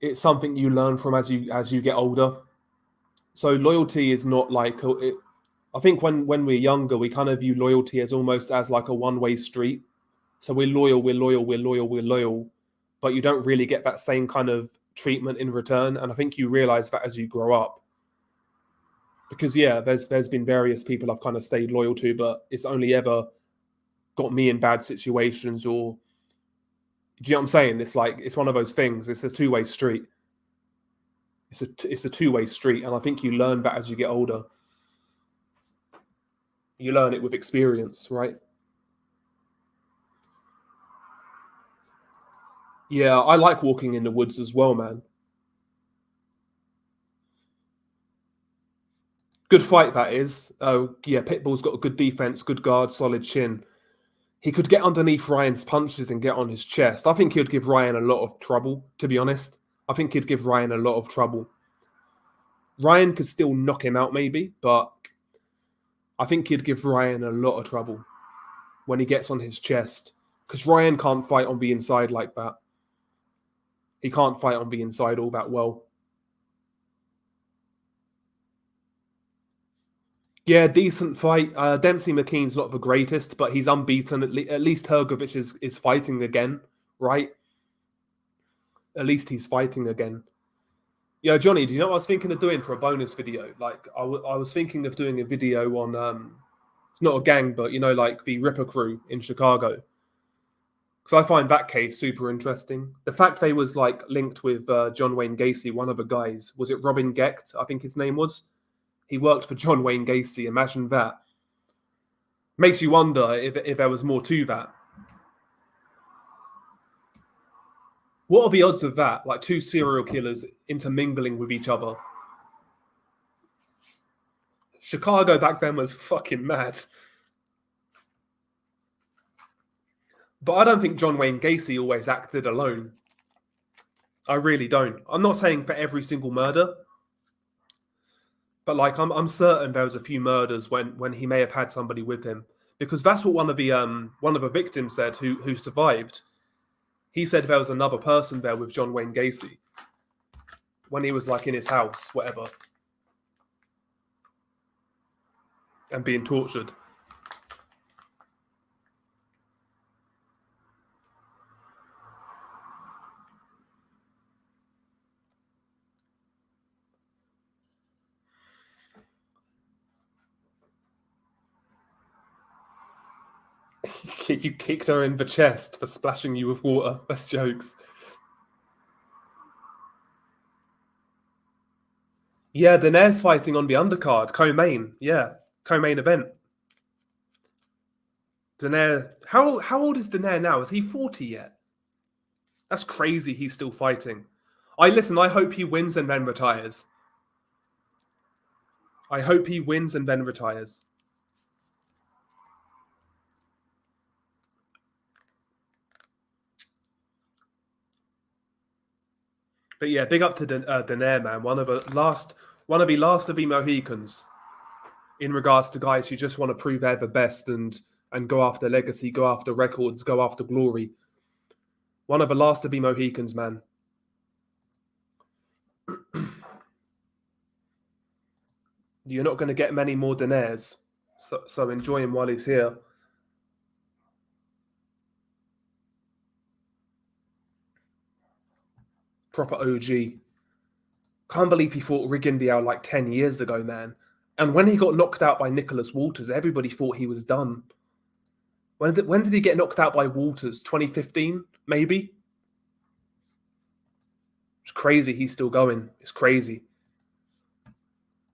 It's something you learn from as you get older. So loyalty is not like I think when we're younger, we kind of view loyalty as almost as like a one-way street. So we're loyal, we're loyal, we're loyal, we're loyal, but you don't really get that same kind of treatment in return. And I think you realize that as you grow up. Because yeah, there's been various people I've kind of stayed loyal to, but it's only ever got me in bad situations. Or do you know what I'm saying? It's like it's one of those things. It's a two-way street. It's a two-way street, and I think you learn that as you get older. You learn it with experience, right? Yeah, I like walking in the woods as well, man. Good fight that is. Oh yeah, Pitbull's got a good defense, good guard, solid chin. He could get underneath Ryan's punches and get on his chest. I think he'd give Ryan a lot of trouble, to be honest. I think he'd give Ryan a lot of trouble. Ryan could still knock him out, maybe, but I think he'd give Ryan a lot of trouble when he gets on his chest. Because Ryan can't fight on the inside like that. He can't fight on the inside all that well. Yeah, decent fight. Dempsey McKean's not the greatest, but he's unbeaten. At least Hergovich is fighting again, right? At least he's fighting again. Yeah, Johnny, do you know what I was thinking of doing for a bonus video? Like, I was thinking of doing a video on, it's not a gang, but, you know, like the Ripper crew in Chicago. Because I find that case super interesting. The fact they was, like, linked with John Wayne Gacy, one of the guys, was it Robin Gecht, I think his name was? He worked for John Wayne Gacy. Imagine that. Makes you wonder if there was more to that. What are the odds of that? Like two serial killers intermingling with each other. Chicago back then was fucking mad. But I don't think John Wayne Gacy always acted alone. I really don't. I'm not saying for every single murder, but like I'm certain there was a few murders when he may have had somebody with him, because that's what one of the victims said who survived. He said there was another person there with John Wayne Gacy when he was like in his house, whatever, and being tortured. You kicked her in the chest for splashing you with water. That's jokes. Yeah, Daenerys fighting on the undercard, co-main. Yeah, co-main event. Daenerys, how old is Daenerys now? Is he 40 yet? That's crazy. He's still fighting. I hope he wins and then retires. I hope he wins and then retires. But yeah, big up to Daenerys, man. One of the last of the Mohicans in regards to guys who just want to prove they're the best and go after legacy, go after records, go after glory. One of the last of the Mohicans, man. You're not going to get many more Daenerys, so enjoy him while he's here. Proper OG. Can't believe he fought Rigondeaux like 10 years ago, man. And when he got knocked out by Nicholas Walters, everybody thought he was done. When did he get knocked out by Walters? 2015, maybe? It's crazy he's still going. It's crazy.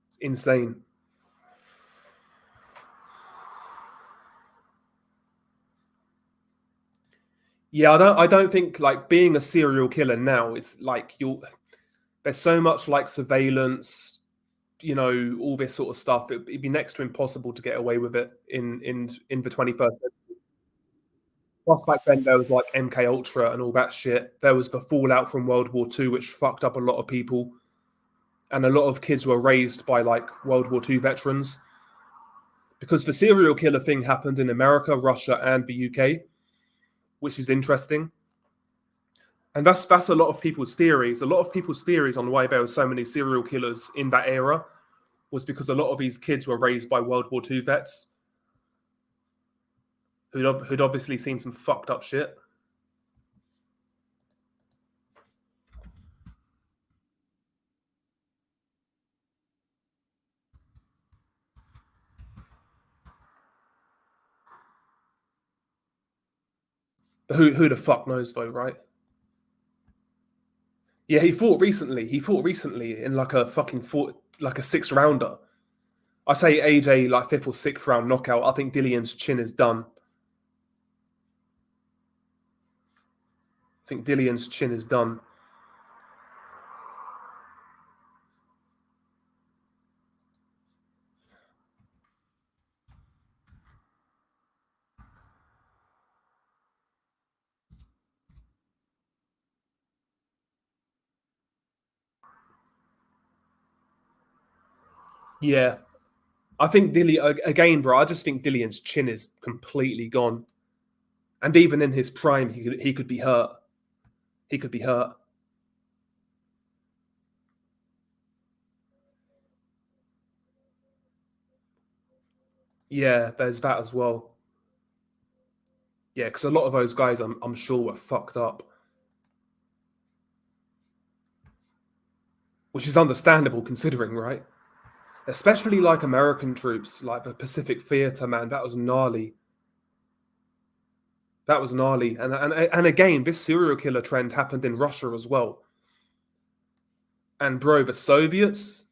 It's insane. Yeah, I don't think like being a serial killer now is like there's so much like surveillance, all this sort of stuff. It'd be next to impossible to get away with it in the 21st century. Plus, back then there was like MK Ultra and all that shit. There was the fallout from World War II, which fucked up a lot of people, and a lot of kids were raised by like World War II veterans. Because the serial killer thing happened in America, Russia, and the UK, which is interesting. And that's a lot of people's theories. A lot of people's theories on why there were so many serial killers in that era was because a lot of these kids were raised by World War II vets who'd obviously seen some fucked up shit. But who the fuck knows though, right? Yeah, he fought recently. He fought recently in like a fucking like a six rounder. I say AJ like fifth or sixth round knockout. I think Dillian's chin is done. I think Dillian's chin is done. Yeah, I think Dillian again, bro. I just think Dillian's chin is completely gone. And even in his prime, he could be hurt. He could be hurt. Yeah, there's that as well. Yeah, because a lot of those guys, I'm sure, were fucked up, which is understandable considering, right? Especially like American troops, like the Pacific Theater, man. That was gnarly. That was gnarly. And again, this serial killer trend happened in Russia as well. And bro, the Soviets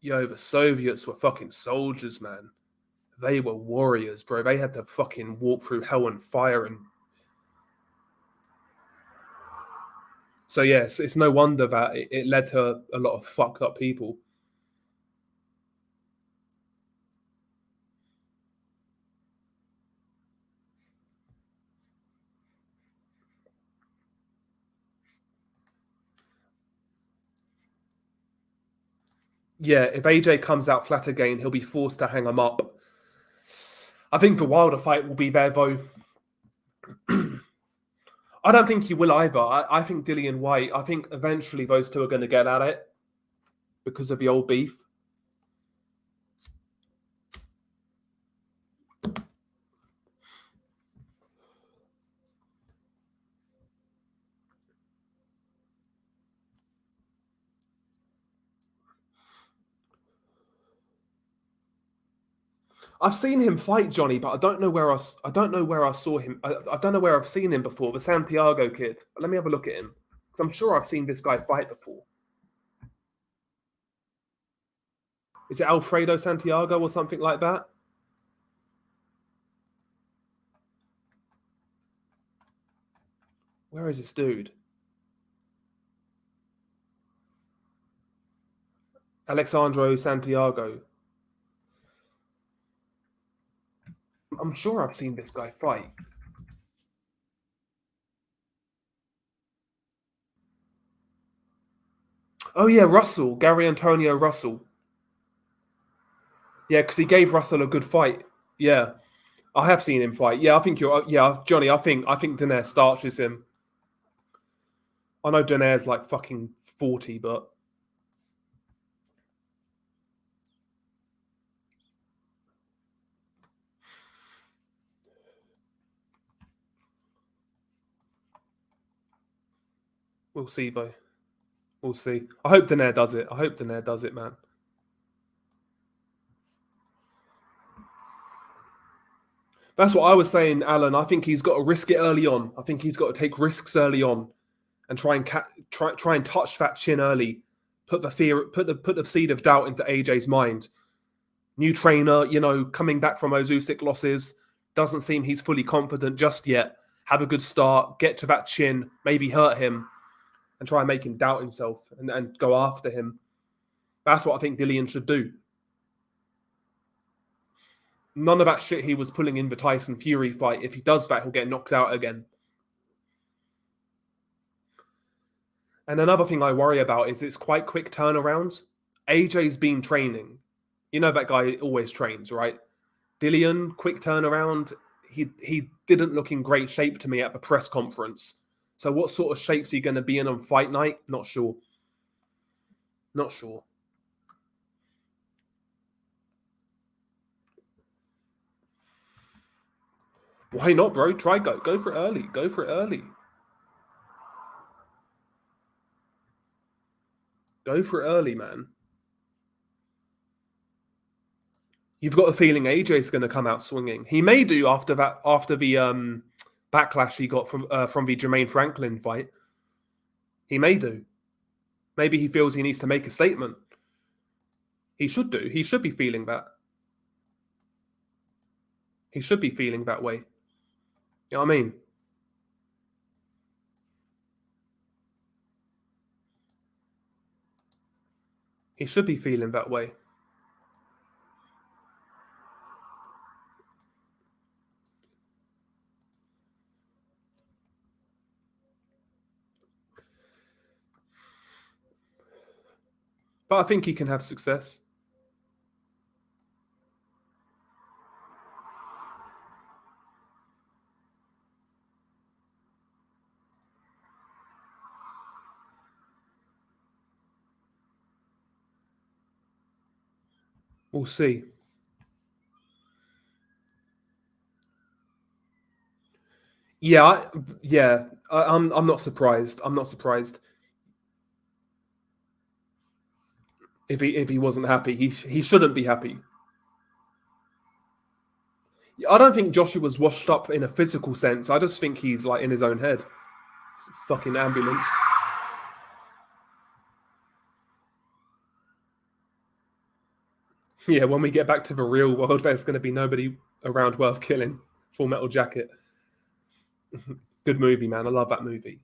were fucking soldiers, man. They were warriors, bro. They had to fucking walk through hell and fire. And so yes, it's no wonder that it led to a lot of fucked up people. Yeah, if AJ comes out flat again, he'll be forced to hang him up. I think the Wilder fight will be there though. I don't think he will either. I think Dillian White. I think eventually those two are going to get at it because of the old beef. I've seen him fight Johnny, but I don't know where I don't know where I saw him. I don't know where I've seen him before. The Santiago kid. Let me have a look at him because I'm sure I've seen this guy fight before. Is it Alfredo Santiago or something like that? Where is this dude? Alexandro Santiago. I'm sure I've seen this guy fight. Oh yeah, Russell, Gary Antonio Russell. Yeah, because he gave Russell a good fight. Yeah, I have seen him fight. Yeah, I think you're. Yeah, Johnny. I think Daenerys starches him. I know Daenerys like fucking 40, but we'll see though. We'll see. I hope Daenerys does it. I hope Daenerys does it, man. That's what I was saying, Alan. I think he's got to risk it early on. I think he's got to take risks early on and try and try and touch that chin early. Put the fear, put the seed of doubt into AJ's mind. New trainer, coming back from those Usyk losses, doesn't seem he's fully confident just yet. Have a good start, get to that chin, maybe hurt him, and try and make him doubt himself and go after him. That's what I think Dillian should do. None of that shit he was pulling in the Tyson Fury fight. If he does that, he'll get knocked out again. And another thing I worry about is it's quite quick turnaround. AJ's been training. You know that guy always trains, right? Dillian, quick turnaround. He didn't look in great shape to me at the press conference. So what sort of shape's he going to be in on fight night? Not sure. Not sure. Why not, bro? Go for it early. Go for it early. Go for it early, man. You've got a feeling AJ's going to come out swinging. He may do after the backlash he got from the Jermaine Franklin fight. He may do. Maybe he feels he needs to make a statement. He should do. He should be feeling that. He should be feeling that way. You know what I mean? He should be feeling that way. But I think he can have success. We'll see. Yeah, I'm not surprised. I'm not surprised. If he wasn't happy, he shouldn't be happy. I don't think Joshua's washed up in a physical sense. I just think he's like in his own head. Fucking ambulance. Yeah, when we get back to the real world, there's going to be nobody around worth killing. Full Metal Jacket. Good movie, man. I love that movie.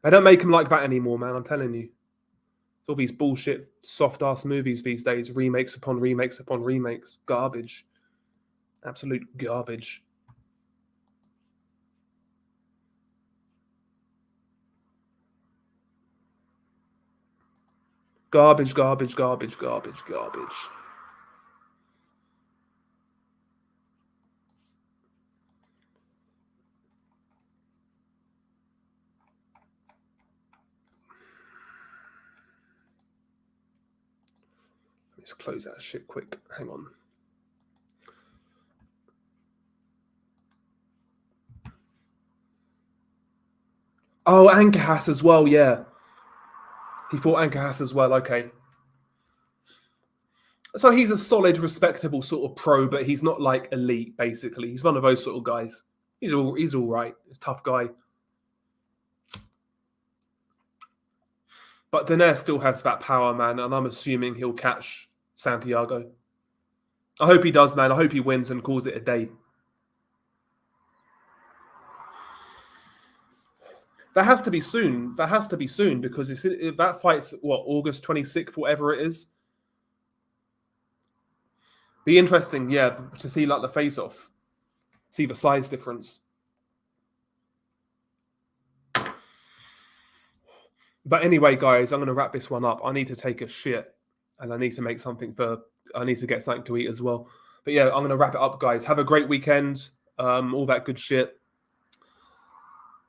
They don't make them like that anymore, man. I'm telling you. It's all these bullshit, soft-ass movies these days. Remakes upon remakes upon remakes. Garbage. Absolute garbage. Garbage, garbage, garbage, garbage, garbage. Let's close that shit quick. Hang on. Oh, Ankahass as well, yeah. He fought Ankahass as well, okay. So he's a solid, respectable sort of pro, but he's not like elite, basically. He's one of those sort of guys. He's all right. He's a tough guy. But Daenerys still has that power, man, and I'm assuming he'll catch Santiago. I hope he does, man. I hope he wins and calls it a day. That has to be soon. That has to be soon because that fight's, August 26th, whatever it is. Be interesting, yeah, to see like the face-off. See the size difference. But anyway, guys, I'm going to wrap this one up. I need to take a shit and I need to make something I need to get something to eat as well. But yeah, I'm going to wrap it up, guys. Have a great weekend. All that good shit.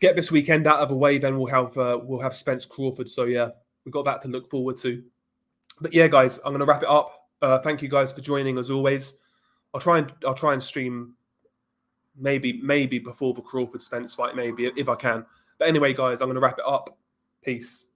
Get this weekend out of the way, then we'll have Spence Crawford. So yeah, we've got that to look forward to. But yeah, guys, I'm going to wrap it up. Thank you guys for joining as always. I'll try and stream maybe before the Crawford Spence fight, maybe if I can. But anyway, guys, I'm going to wrap it up. Peace.